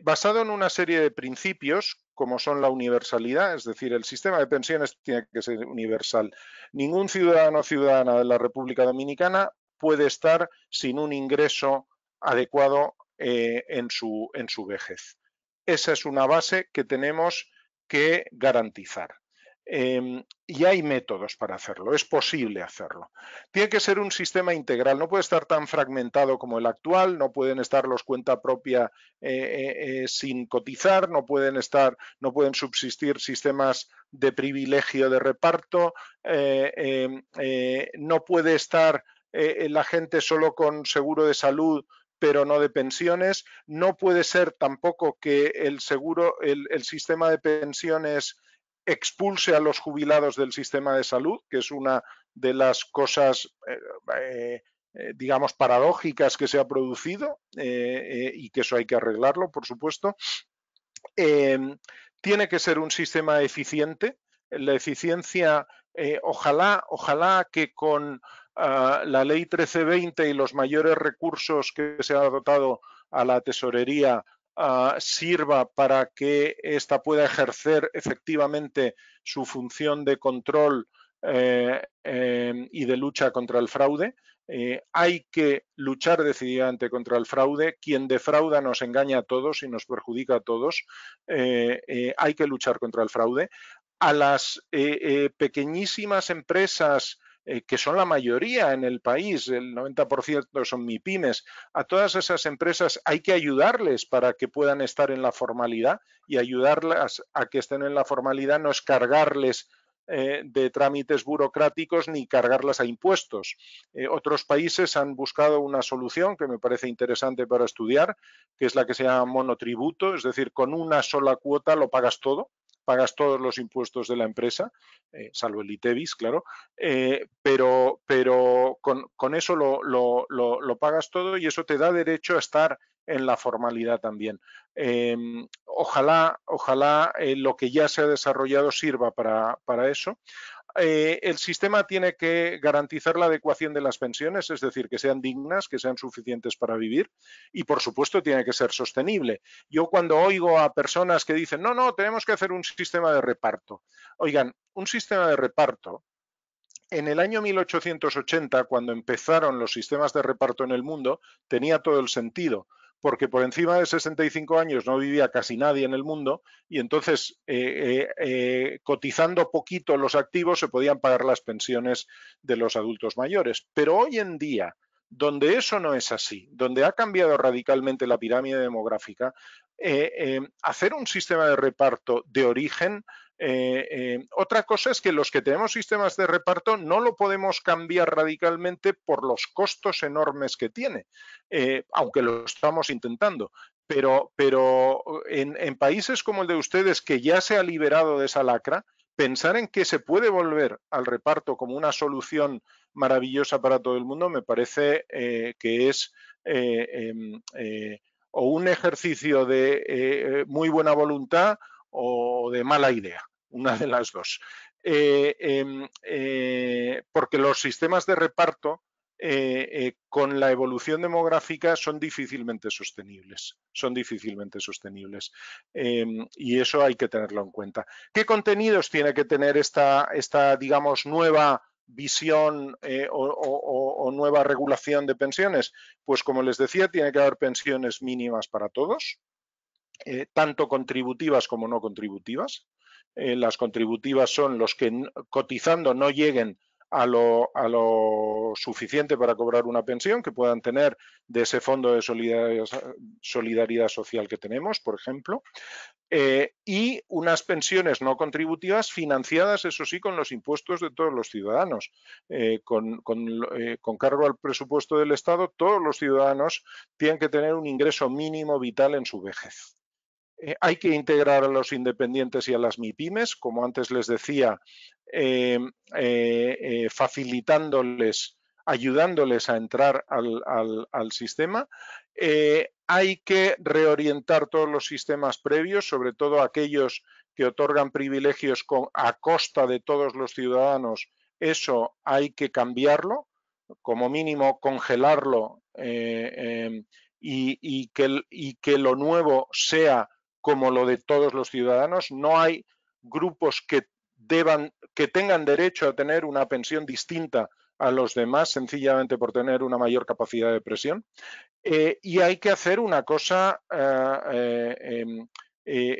Basado en una serie de principios, como son la universalidad, es decir, el sistema de pensiones tiene que ser universal. Ningún ciudadano o ciudadana de la República Dominicana puede estar sin un ingreso adecuado en su vejez. Esa es una base que tenemos que garantizar. Y hay métodos para hacerlo, es posible hacerlo. Tiene que ser un sistema integral, no puede estar tan fragmentado como el actual, no pueden estar los cuenta propia sin cotizar, no pueden subsistir sistemas de privilegio de reparto, no puede estar la gente solo con seguro de salud pero no de pensiones, no puede ser tampoco que el sistema de pensiones expulse a los jubilados del sistema de salud, que es una de las cosas, digamos, paradójicas que se ha producido y que eso hay que arreglarlo, por supuesto. Tiene que ser un sistema eficiente. La eficiencia, ojalá que con la ley 1320 y los mayores recursos que se ha dotado a la tesorería sirva para que ésta pueda ejercer efectivamente su función de control y de lucha contra el fraude. Hay que luchar decididamente contra el fraude. Quien defrauda nos engaña a todos y nos perjudica a todos. Hay que luchar contra el fraude. A las pequeñísimas empresas que son la mayoría en el país, el 90% son MIPYMES, a todas esas empresas hay que ayudarles para que puedan estar en la formalidad, y ayudarlas a que estén en la formalidad no es cargarles de trámites burocráticos ni cargarlas a impuestos. Otros países han buscado una solución que me parece interesante para estudiar, que es la que se llama monotributo, es decir, con una sola cuota lo pagas todo. Pagas todos los impuestos de la empresa, salvo el ITEVIS, claro, pero con eso lo pagas todo y eso te da derecho a estar en la formalidad también. Ojalá lo que ya se ha desarrollado sirva para eso. El sistema tiene que garantizar la adecuación de las pensiones, es decir, que sean dignas, que sean suficientes para vivir, y por supuesto tiene que ser sostenible. Yo cuando oigo a personas que dicen no, tenemos que hacer un sistema de reparto. Oigan, un sistema de reparto, en el año 1880, cuando empezaron los sistemas de reparto en el mundo, tenía todo el sentido, porque por encima de 65 años no vivía casi nadie en el mundo y entonces cotizando poquito los activos se podían pagar las pensiones de los adultos mayores. Pero hoy en día, donde eso no es así, donde ha cambiado radicalmente la pirámide demográfica, hacer un sistema de reparto de origen. Otra cosa es que los que tenemos sistemas de reparto no lo podemos cambiar radicalmente por los costos enormes que tiene, aunque lo estamos intentando. Pero en países como el de ustedes, que ya se ha liberado de esa lacra, pensar en que se puede volver al reparto como una solución maravillosa para todo el mundo me parece que es o un ejercicio de muy buena voluntad o de mala idea, una de las dos. Porque los sistemas de reparto con la evolución demográfica son difícilmente sostenibles. Y eso hay que tenerlo en cuenta. ¿Qué contenidos tiene que tener esta digamos, nueva visión o nueva regulación de pensiones? Pues como les decía, tiene que haber pensiones mínimas para todos, tanto contributivas como no contributivas. Las contributivas son los que cotizando no lleguen a lo suficiente para cobrar una pensión, que puedan tener de ese fondo de solidaridad social que tenemos, por ejemplo. Y unas pensiones no contributivas financiadas, eso sí, con los impuestos de todos los ciudadanos. Con cargo al presupuesto del Estado, todos los ciudadanos tienen que tener un ingreso mínimo vital en su vejez. Hay que integrar a los independientes y a las MIPYMES, como antes les decía, facilitándoles, ayudándoles a entrar al sistema. Hay que reorientar todos los sistemas previos, sobre todo aquellos que otorgan privilegios a costa de todos los ciudadanos. Eso hay que cambiarlo, como mínimo congelarlo y que lo nuevo sea como lo de todos los ciudadanos. No hay grupos que tengan derecho a tener una pensión distinta a los demás, sencillamente por tener una mayor capacidad de presión. Y hay que hacer una cosa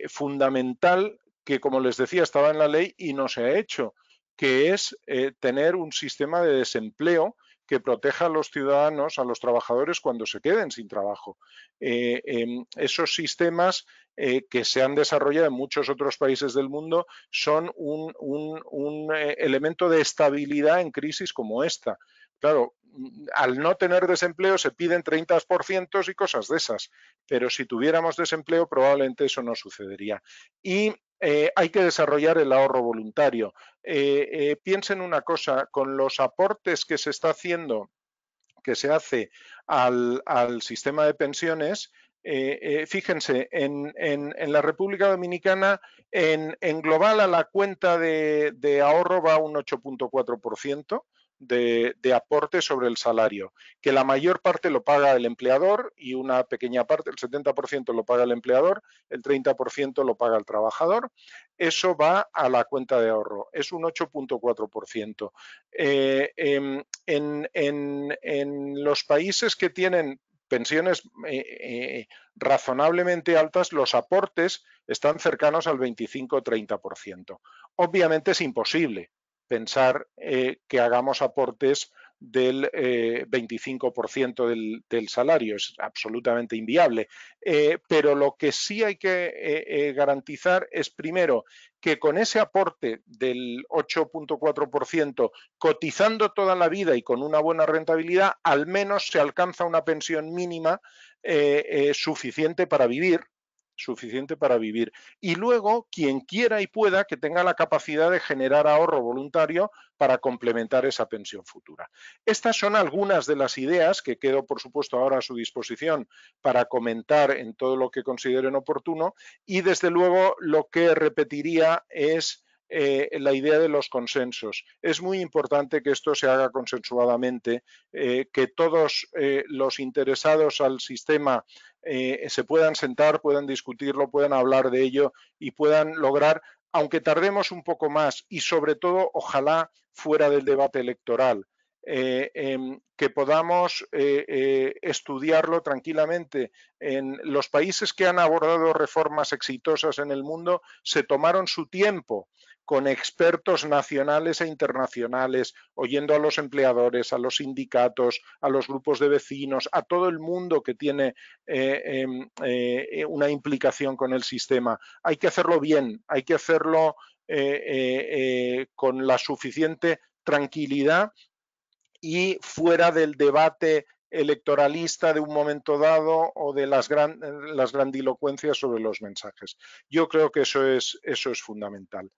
fundamental que, como les decía, estaba en la ley y no se ha hecho, que es tener un sistema de desempleo que proteja a los ciudadanos, a los trabajadores cuando se queden sin trabajo. Esos sistemas que se han desarrollado en muchos otros países del mundo son un elemento de estabilidad en crisis como esta. Claro, al no tener desempleo se piden 30% y cosas de esas, pero si tuviéramos desempleo probablemente eso no sucedería. Y hay que desarrollar el ahorro voluntario. Piensen una cosa, con los aportes que se está haciendo, que se hace al sistema de pensiones, fíjense, en la República Dominicana, en global a la cuenta de ahorro va un 8,4%. De aporte sobre el salario, que la mayor parte lo paga el empleador y una pequeña parte, el 70% lo paga el empleador, el 30% lo paga el trabajador. Eso va a la cuenta de ahorro, es un 8,4%. En los países que tienen pensiones razonablemente altas, los aportes están cercanos al 25-30%. Obviamente es imposible pensar que hagamos aportes del 25% del salario, es absolutamente inviable. Pero lo que sí hay que garantizar es, primero, que con ese aporte del 8,4%, cotizando toda la vida y con una buena rentabilidad, al menos se alcanza una pensión mínima suficiente para vivir. Y luego, quien quiera y pueda, que tenga la capacidad de generar ahorro voluntario para complementar esa pensión futura. Estas son algunas de las ideas que quedo, por supuesto, ahora a su disposición para comentar en todo lo que consideren oportuno, y desde luego lo que repetiría es la idea de los consensos. Es muy importante que esto se haga consensuadamente, que todos los interesados al sistema se puedan sentar, puedan discutirlo, puedan hablar de ello y puedan lograr, aunque tardemos un poco más y sobre todo, ojalá fuera del debate electoral, que podamos estudiarlo tranquilamente. En los países que han abordado reformas exitosas en el mundo se tomaron su tiempo con expertos nacionales e internacionales, oyendo a los empleadores, a los sindicatos, a los grupos de vecinos, a todo el mundo que tiene una implicación con el sistema. Hay que hacerlo bien, hay que hacerlo con la suficiente tranquilidad y fuera del debate electoralista de un momento dado o de las grandilocuencias sobre los mensajes. Yo creo que eso es fundamental.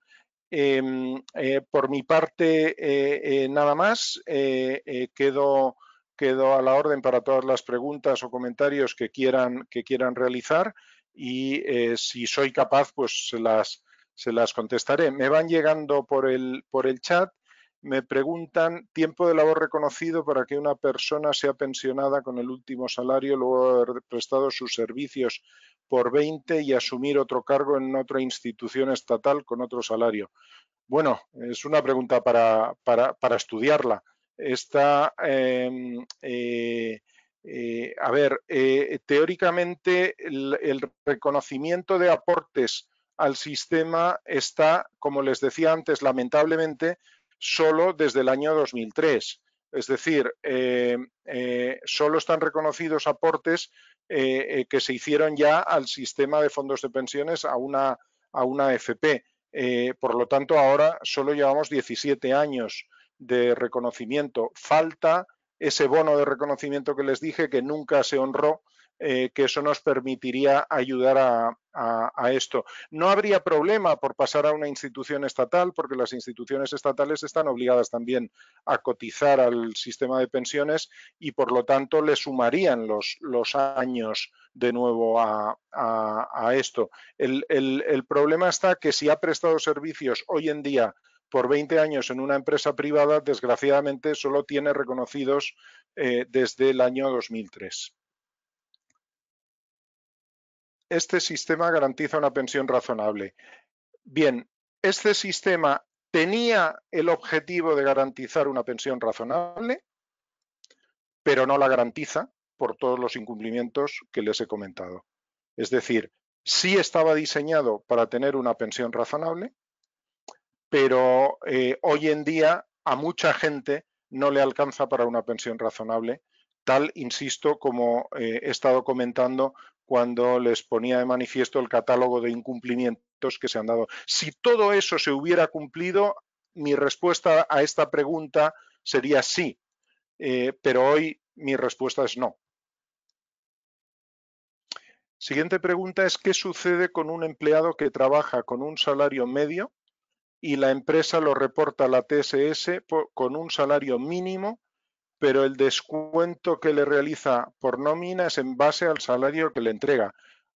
Por mi parte, nada más. Quedo quedo a la orden para todas las preguntas o comentarios que quieran realizar y si soy capaz, pues se las contestaré. Me van llegando por el chat. Me preguntan, tiempo de labor reconocido para que una persona sea pensionada con el último salario luego de haber prestado sus servicios por 20 y asumir otro cargo en otra institución estatal con otro salario. Bueno, es una pregunta para estudiarla. Teóricamente el reconocimiento de aportes al sistema está, como les decía antes, lamentablemente, solo desde el año 2003. Es decir, solo están reconocidos aportes que se hicieron ya al sistema de fondos de pensiones a una AFP. Por lo tanto, ahora solo llevamos 17 años de reconocimiento. Falta ese bono de reconocimiento que les dije que nunca se honró, que eso nos permitiría ayudar a esto. No habría problema por pasar a una institución estatal, porque las instituciones estatales están obligadas también a cotizar al sistema de pensiones y por lo tanto le sumarían los años de nuevo a esto. El problema está que si ha prestado servicios hoy en día por 20 años en una empresa privada, desgraciadamente solo tiene reconocidos desde el año 2003. Este sistema garantiza una pensión razonable. Bien, este sistema tenía el objetivo de garantizar una pensión razonable, pero no la garantiza por todos los incumplimientos que les he comentado. Es decir, sí estaba diseñado para tener una pensión razonable, pero hoy en día a mucha gente no le alcanza para una pensión razonable, tal, insisto, como he estado comentando cuando les ponía de manifiesto el catálogo de incumplimientos que se han dado. Si todo eso se hubiera cumplido, mi respuesta a esta pregunta sería sí, pero hoy mi respuesta es no. Siguiente pregunta es, ¿qué sucede con un empleado que trabaja con un salario medio y la empresa lo reporta a la TSS con un salario mínimo, pero el descuento que le realiza por nómina es en base al salario que le entrega?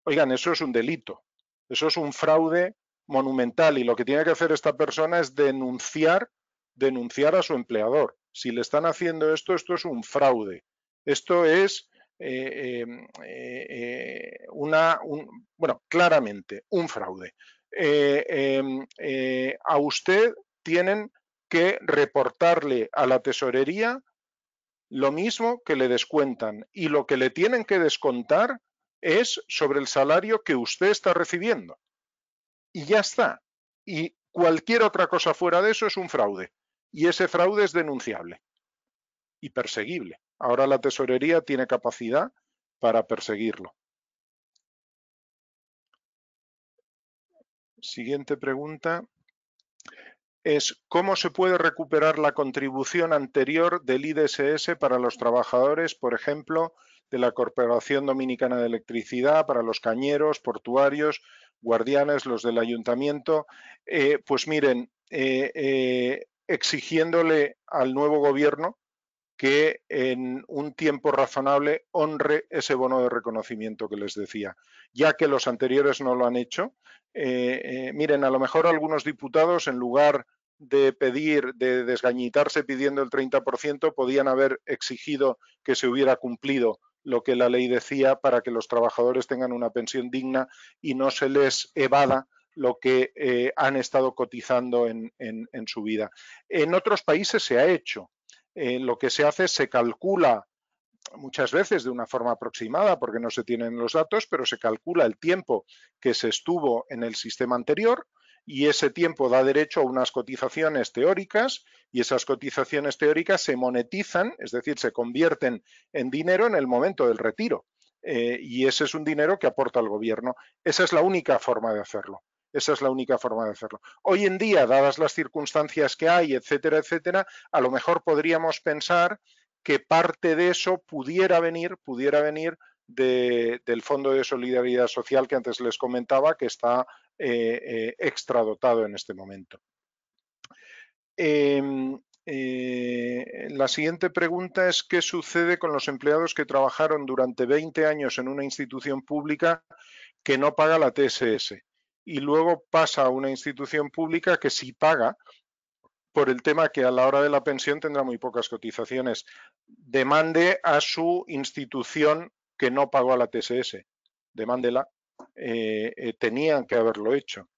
Oigan, eso es un delito, eso es un fraude monumental y lo que tiene que hacer esta persona es denunciar a su empleador. Si le están haciendo esto es un fraude. Esto es claramente un fraude. A usted tienen que reportarle a la tesorería lo mismo que le descuentan y lo que le tienen que descontar es sobre el salario que usted está recibiendo. Y ya está. Y cualquier otra cosa fuera de eso es un fraude. Y ese fraude es denunciable y perseguible. Ahora la tesorería tiene capacidad para perseguirlo. Siguiente pregunta es ¿cómo se puede recuperar la contribución anterior del IDSS para los trabajadores, por ejemplo, de la Corporación Dominicana de Electricidad, para los cañeros, portuarios, guardianes, los del ayuntamiento? Pues miren, exigiéndole al nuevo gobierno que en un tiempo razonable honre ese bono de reconocimiento que les decía, ya que los anteriores no lo han hecho. Miren, a lo mejor algunos diputados, en lugar de desgañitarse pidiendo el 30%, podían haber exigido que se hubiera cumplido lo que la ley decía para que los trabajadores tengan una pensión digna y no se les evada lo que han estado cotizando en su vida. En otros países se ha hecho. Lo que se hace es se calcula muchas veces de una forma aproximada porque no se tienen los datos, pero se calcula el tiempo que se estuvo en el sistema anterior y ese tiempo da derecho a unas cotizaciones teóricas y esas cotizaciones teóricas se monetizan, es decir, se convierten en dinero en el momento del retiro. Y ese es un dinero que aporta el gobierno. Esa es la única forma de hacerlo. Esa es la única forma de hacerlo. Hoy en día, dadas las circunstancias que hay, etcétera, etcétera, a lo mejor podríamos pensar que parte de eso pudiera venir del Fondo de Solidaridad Social que antes les comentaba, que está extradotado en este momento. La siguiente pregunta es ¿qué sucede con los empleados que trabajaron durante 20 años en una institución pública que no paga la TSS y luego pasa a una institución pública que sí paga, por el tema que a la hora de la pensión tendrá muy pocas cotizaciones? Demande a su institución que no pagó a la TSS, demándela. Tenían que haberlo hecho,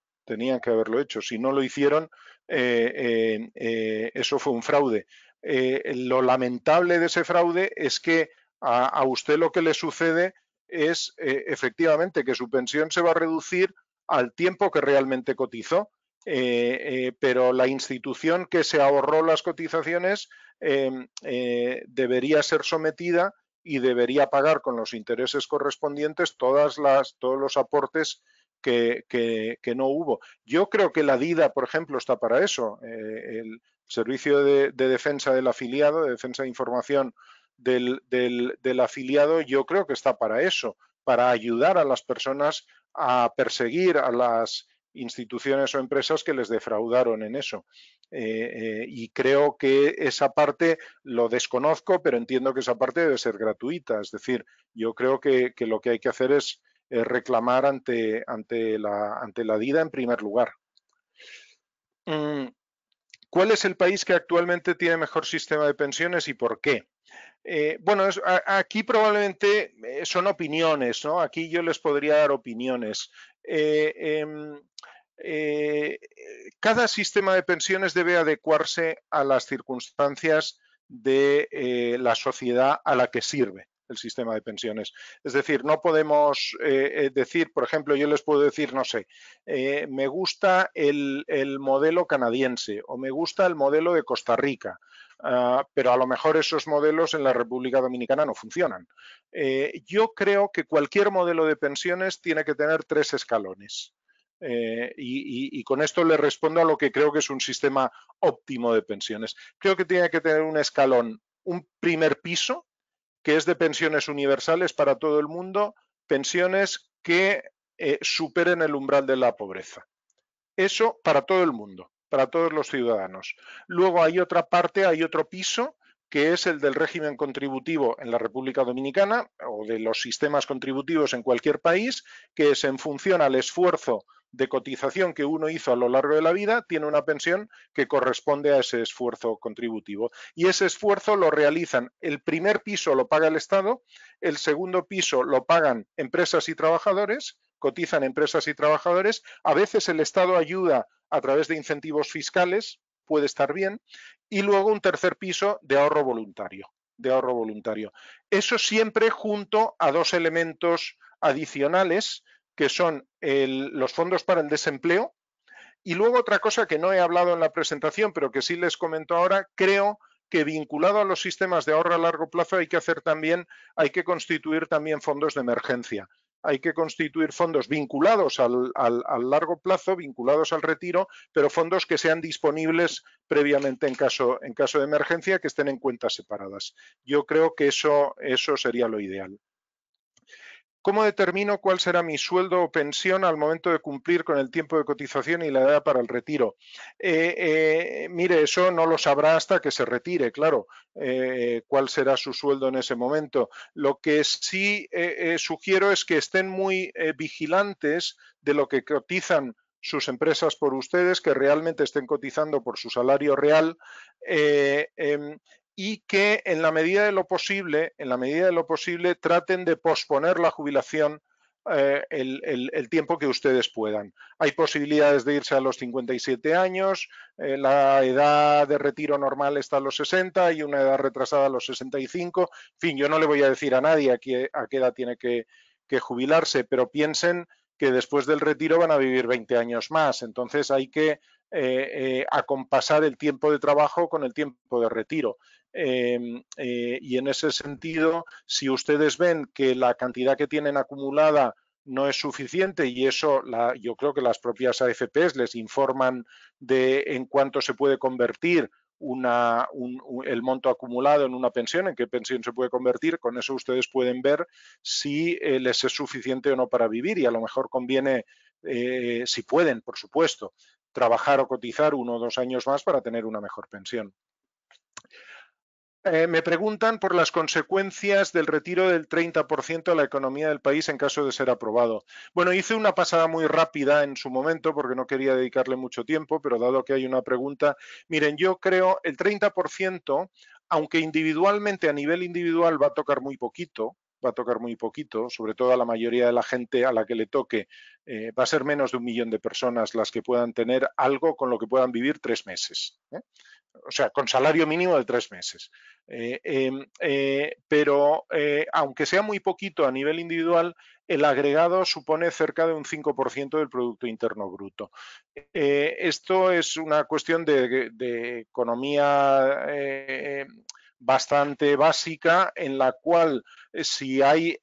Si no lo hicieron, eso fue un fraude. Lo lamentable de ese fraude es que a usted lo que le sucede es efectivamente que su pensión se va a reducir al tiempo que realmente cotizó. Pero la institución que se ahorró las cotizaciones debería ser sometida y debería pagar con los intereses correspondientes todos los aportes que no hubo. Yo creo que la DIDA, por ejemplo, está para eso. El Servicio de Defensa del Afiliado, de Defensa de Información del afiliado, yo creo que está para eso, para ayudar a las personas a perseguir a las instituciones o empresas que les defraudaron en eso. Y creo que esa parte lo desconozco, pero entiendo que esa parte debe ser gratuita. Es decir, yo creo que lo que hay que hacer es reclamar ante la DIDA en primer lugar. ¿Cuál es el país que actualmente tiene mejor sistema de pensiones y por qué? Bueno, aquí probablemente son opiniones, ¿no? Aquí yo les podría dar opiniones. Cada sistema de pensiones debe adecuarse a las circunstancias de la sociedad a la que sirve el sistema de pensiones. Es decir, no podemos decir, por ejemplo, yo les puedo decir, no sé, me gusta el modelo canadiense o me gusta el modelo de Costa Rica, pero a lo mejor esos modelos en la República Dominicana no funcionan. Yo creo que cualquier modelo de pensiones tiene que tener 3 escalones. Y con esto le respondo a lo que creo que es un sistema óptimo de pensiones. Creo que tiene que tener un escalón, un primer piso, que es de pensiones universales para todo el mundo, pensiones que superen el umbral de la pobreza. Eso para todo el mundo, para todos los ciudadanos. Luego hay otra parte, hay otro piso, que es el del régimen contributivo en la República Dominicana o de los sistemas contributivos en cualquier país, que es en función al esfuerzo de cotización que uno hizo a lo largo de la vida, tiene una pensión que corresponde a ese esfuerzo contributivo. Y ese esfuerzo lo realizan, el primer piso lo paga el Estado, el segundo piso lo pagan empresas y trabajadores, cotizan empresas y trabajadores, a veces el Estado ayuda a través de incentivos fiscales, puede estar bien, y luego un tercer piso de ahorro voluntario. Eso siempre junto a 2 elementos adicionales que son los fondos para el desempleo y luego otra cosa que no he hablado en la presentación, pero que sí les comento ahora, creo que vinculado a los sistemas de ahorro a largo plazo hay que constituir también fondos de emergencia. Hay que constituir fondos vinculados al largo plazo, vinculados al retiro, pero fondos que sean disponibles previamente en caso de emergencia, que estén en cuentas separadas. Yo creo que eso sería lo ideal. ¿Cómo determino cuál será mi sueldo o pensión al momento de cumplir con el tiempo de cotización y la edad para el retiro? Mire, eso no lo sabrá hasta que se retire, claro, cuál será su sueldo en ese momento. Lo que sí sugiero es que estén muy vigilantes de lo que cotizan sus empresas por ustedes, que realmente estén cotizando por su salario real y que en la medida de lo posible traten de posponer la jubilación el tiempo que ustedes puedan. Hay posibilidades de irse a los 57 años, la edad de retiro normal está a los 60 y una edad retrasada a los 65. En fin, yo no le voy a decir a nadie a qué edad tiene que jubilarse, pero piensen que después del retiro van a vivir 20 años más. Entonces hay que acompasar el tiempo de trabajo con el tiempo de retiro. Y en ese sentido, si ustedes ven que la cantidad que tienen acumulada no es suficiente y eso yo creo que las propias AFPs les informan de en cuánto se puede convertir el monto acumulado en una pensión, en qué pensión se puede convertir, con eso ustedes pueden ver si les es suficiente o no para vivir y a lo mejor conviene, si pueden, por supuesto, trabajar o cotizar 1 o 2 años más para tener una mejor pensión. Me preguntan por las consecuencias del retiro del 30% de la economía del país en caso de ser aprobado. Bueno, hice una pasada muy rápida en su momento porque no quería dedicarle mucho tiempo, pero dado que hay una pregunta, miren, yo creo el 30%, aunque individualmente, a nivel individual, va a tocar muy poquito, sobre todo a la mayoría de la gente a la que le toque, va a ser menos de 1 millón de personas las que puedan tener algo con lo que puedan vivir 3 meses. O sea, con salario mínimo de 3 meses. Pero aunque sea muy poquito a nivel individual, el agregado supone cerca de un 5% del Producto Interno Bruto. Esto es una cuestión de economía bastante básica, en la cual si hay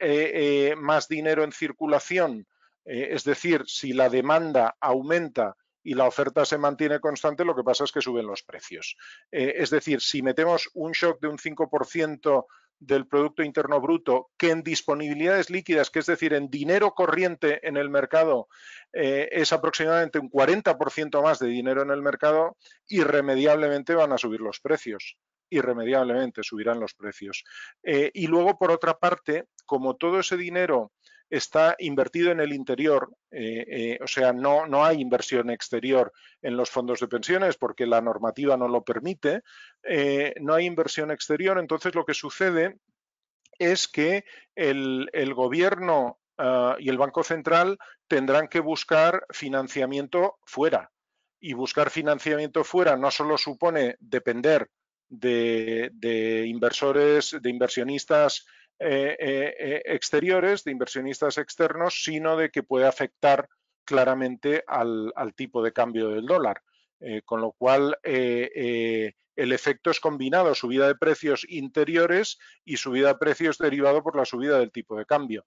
más dinero en circulación, es decir, si la demanda aumenta y la oferta se mantiene constante, lo que pasa es que suben los precios. Es decir, si metemos un shock de un 5% del Producto Interno Bruto, que en disponibilidades líquidas, que es decir, en dinero corriente en el mercado, es aproximadamente un 40% más de dinero en el mercado, irremediablemente van a subir los precios. Irremediablemente subirán los precios. Y luego, por otra parte, como todo ese dinero está invertido en el interior, o sea, no hay inversión exterior en los fondos de pensiones porque la normativa no lo permite, no hay inversión exterior, entonces lo que sucede es que el gobierno y el Banco Central tendrán que buscar financiamiento fuera. Y buscar financiamiento fuera no solo supone depender de inversores, de inversionistas exteriores, de inversionistas externos, sino de que puede afectar claramente al tipo de cambio del dólar. Con lo cual, el efecto es combinado, subida de precios interiores y subida de precios derivado por la subida del tipo de cambio.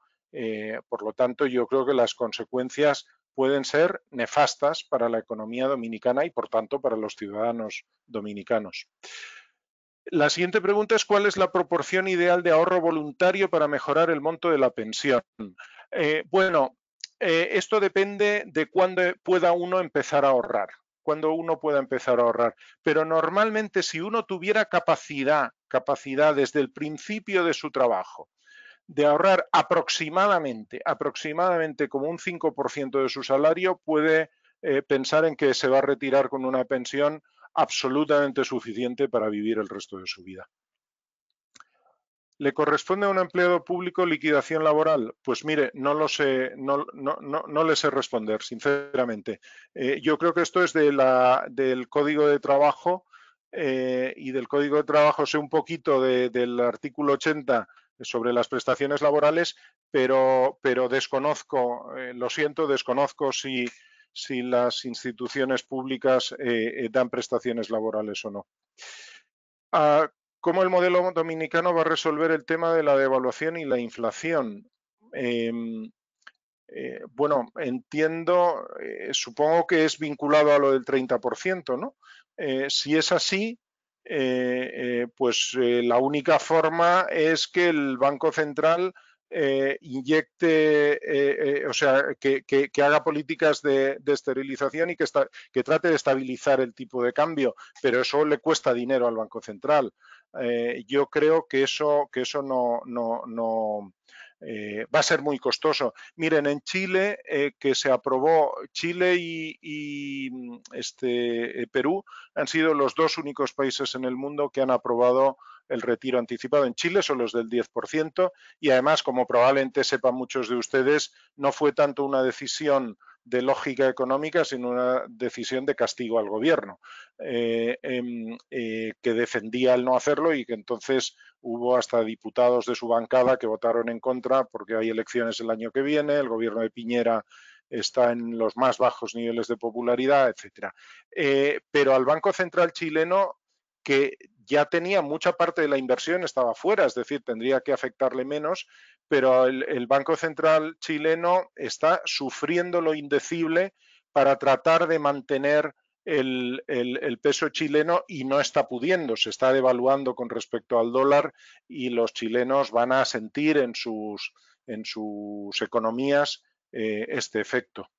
Por lo tanto, yo creo que las consecuencias pueden ser nefastas para la economía dominicana y, por tanto, para los ciudadanos dominicanos. La siguiente pregunta es: ¿cuál es la proporción ideal de ahorro voluntario para mejorar el monto de la pensión? Esto depende de cuándo pueda uno empezar a ahorrar. Cuando uno pueda empezar a ahorrar. Pero normalmente, si uno tuviera capacidad desde el principio de su trabajo de ahorrar aproximadamente como un 5% de su salario, puede pensar en que se va a retirar con una pensión absolutamente suficiente para vivir el resto de su vida. ¿Le corresponde a un empleado público liquidación laboral? Pues mire, no lo sé, no le sé responder, sinceramente. Yo creo que esto es del Código de Trabajo, y del Código de Trabajo sé un poquito del artículo 80 sobre las prestaciones laborales, pero desconozco, lo siento, desconozco si las instituciones públicas dan prestaciones laborales o no. ¿Cómo el modelo dominicano va a resolver el tema de la devaluación y la inflación? Bueno, entiendo, supongo que es vinculado a lo del 30%, ¿no? Si es así, pues la única forma es que el Banco Central inyecte, o sea, que haga políticas de esterilización y que trate de estabilizar el tipo de cambio, pero eso le cuesta dinero al Banco Central. Yo creo que eso no va a ser muy costoso. Miren, en Chile, que se aprobó, Chile y Perú han sido los dos únicos países en el mundo que han aprobado el retiro anticipado. En Chile son los del 10% y además, como probablemente sepan muchos de ustedes, no fue tanto una decisión de lógica económica, sino una decisión de castigo al gobierno, que defendía el no hacerlo y que entonces hubo hasta diputados de su bancada que votaron en contra porque hay elecciones el año que viene, el gobierno de Piñera está en los más bajos niveles de popularidad, etcétera. Pero al Banco Central chileno, que ya tenía mucha parte de la inversión, estaba fuera, es decir, tendría que afectarle menos, pero el Banco Central chileno está sufriendo lo indecible para tratar de mantener el peso chileno y no está pudiendo, se está devaluando con respecto al dólar y los chilenos van a sentir en sus economías este efecto.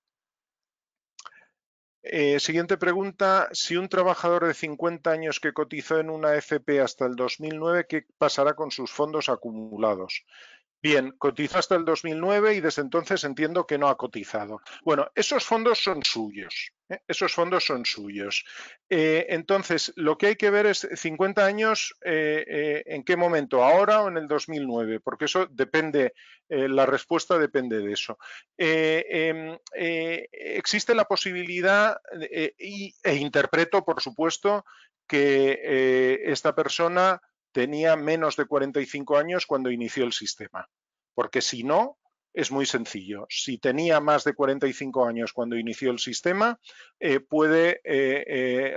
Siguiente pregunta. Si un trabajador de 50 años que cotizó en una AFP hasta el 2009, ¿qué pasará con sus fondos acumulados? Bien, cotizó hasta el 2009 y desde entonces entiendo que no ha cotizado. Bueno, esos fondos son suyos. Esos fondos son suyos. Entonces, lo que hay que ver es 50 años, ¿en qué momento? ¿Ahora o en el 2009? Porque eso depende, la respuesta depende de eso. Existe la posibilidad, e interpreto, por supuesto, que esta persona tenía menos de 45 años cuando inició el sistema. Porque si no, es muy sencillo. Si tenía más de 45 años cuando inició el sistema, puede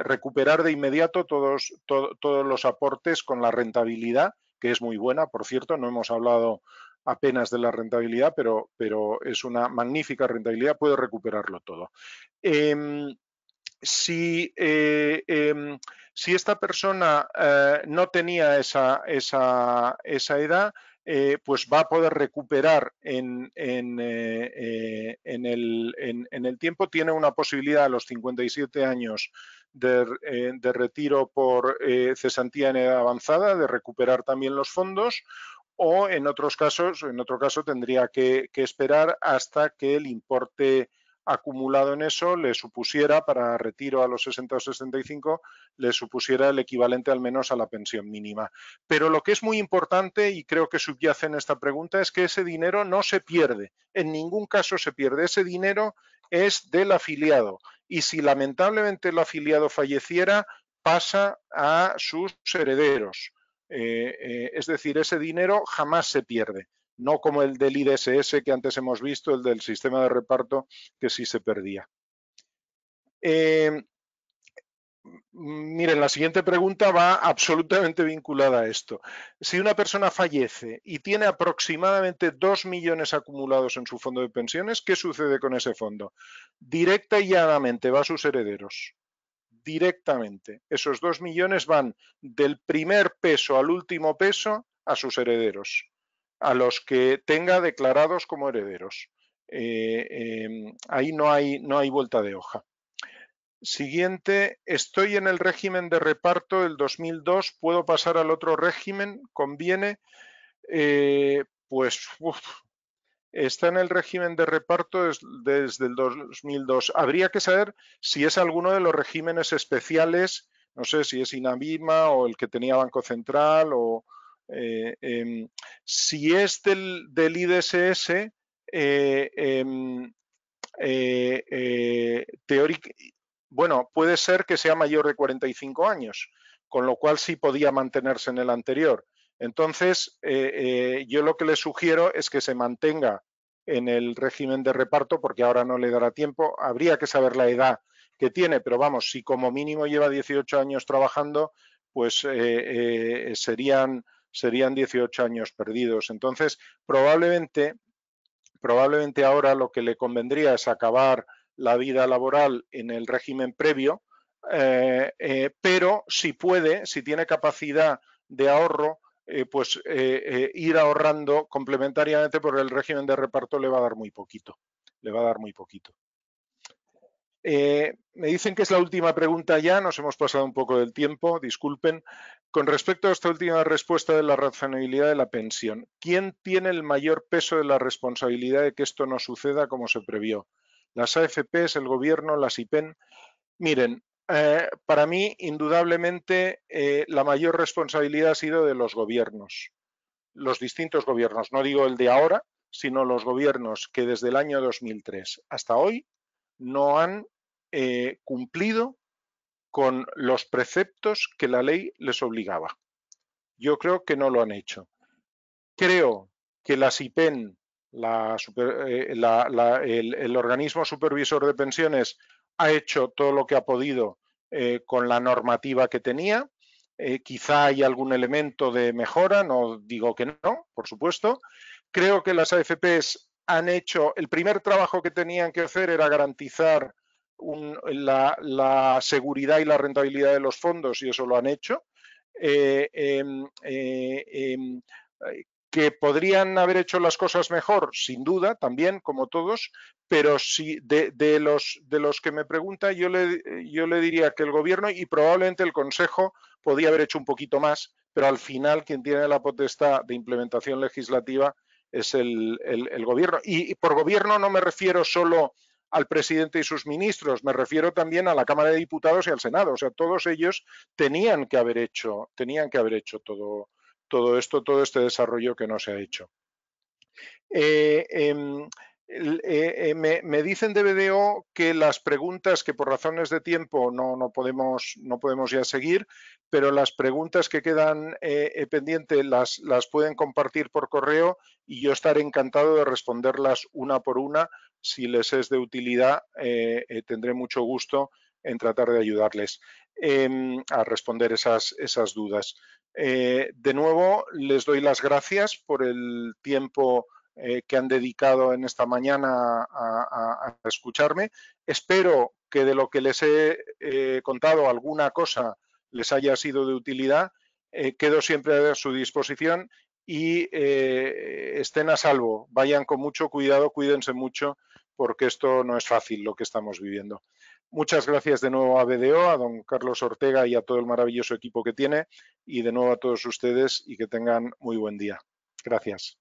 recuperar de inmediato todos los aportes con la rentabilidad, que es muy buena, por cierto, no hemos hablado apenas de la rentabilidad, pero es una magnífica rentabilidad, puede recuperarlo todo. Si esta persona no tenía esa edad, pues va a poder recuperar en el tiempo. Tiene una posibilidad a los 57 años de retiro por cesantía en edad avanzada, de recuperar también los fondos, o en otro caso tendría que esperar hasta que el importe acumulado en eso le supusiera, para retiro a los 60 o 65, le supusiera el equivalente al menos a la pensión mínima. Pero lo que es muy importante, y creo que subyace en esta pregunta, es que ese dinero no se pierde, en ningún caso se pierde. Ese dinero es del afiliado y si lamentablemente el afiliado falleciera, pasa a sus herederos. Es decir, ese dinero jamás se pierde. No como el del IDSS que antes hemos visto, el del sistema de reparto, que sí se perdía. Miren, la siguiente pregunta va absolutamente vinculada a esto. Si una persona fallece y tiene aproximadamente 2 millones acumulados en su fondo de pensiones, ¿qué sucede con ese fondo? Directa y llanamente va a sus herederos. Directamente. Esos 2 millones van del primer peso al último peso a sus herederos, a los que tenga declarados como herederos. Ahí no hay vuelta de hoja. Siguiente, estoy en el régimen de reparto del 2002, ¿puedo pasar al otro régimen? ¿Conviene? Está en el régimen de reparto desde el 2002. Habría que saber si es alguno de los regímenes especiales, no sé si es INAVIMA o el que tenía Banco Central, o si es del IDSS, bueno, puede ser que sea mayor de 45 años, con lo cual sí podía mantenerse en el anterior. Entonces, yo lo que le sugiero es que se mantenga en el régimen de reparto, porque ahora no le dará tiempo. Habría que saber la edad que tiene, pero vamos, si como mínimo lleva 18 años trabajando, pues serían 18 años perdidos. Entonces, probablemente ahora lo que le convendría es acabar la vida laboral en el régimen previo, pero si puede, si tiene capacidad de ahorro, pues ir ahorrando complementariamente, porque el régimen de reparto le va a dar muy poquito. Le va a dar muy poquito. Me dicen que es la última pregunta ya, nos hemos pasado un poco del tiempo, disculpen. Con respecto a esta última respuesta de la razonabilidad de la pensión, ¿quién tiene el mayor peso de la responsabilidad de que esto no suceda como se previó? ¿Las AFPs, el gobierno, las IPEN? Miren, para mí, indudablemente, la mayor responsabilidad ha sido de los gobiernos, los distintos gobiernos, no digo el de ahora, sino los gobiernos que desde el año 2003 hasta hoy no han cumplido con los preceptos que la ley les obligaba. Yo creo que no lo han hecho. Creo que la SIPEN, el organismo supervisor de pensiones, ha hecho todo lo que ha podido con la normativa que tenía. Quizá hay algún elemento de mejora, no digo que no, por supuesto. Creo que las AFPs han hecho, el primer trabajo que tenían que hacer era garantizar la seguridad y la rentabilidad de los fondos, y eso lo han hecho. ¿Que podrían haber hecho las cosas mejor? Sin duda, también, como todos, pero si de los que me pregunta, yo le diría que el Gobierno y probablemente el Consejo podía haber hecho un poquito más, pero al final quien tiene la potestad de implementación legislativa es el Gobierno. Y por Gobierno no me refiero solo al presidente y sus ministros, me refiero también a la Cámara de Diputados y al Senado. O sea, todos ellos tenían que haber hecho todo esto, todo este desarrollo que no se ha hecho. Me dicen de BDO que las preguntas, que por razones de tiempo no podemos ya seguir, pero las preguntas que quedan pendientes las pueden compartir por correo y yo estaré encantado de responderlas una por una. Si les es de utilidad, tendré mucho gusto en tratar de ayudarles a responder esas dudas. De nuevo, les doy las gracias por el tiempo que han dedicado en esta mañana a escucharme. Espero que de lo que les he contado alguna cosa les haya sido de utilidad. Quedo siempre a su disposición y estén a salvo. Vayan con mucho cuidado, cuídense mucho, porque esto no es fácil lo que estamos viviendo. Muchas gracias de nuevo a BDO, a don Carlos Ortega y a todo el maravilloso equipo que tiene, y de nuevo a todos ustedes y que tengan muy buen día. Gracias.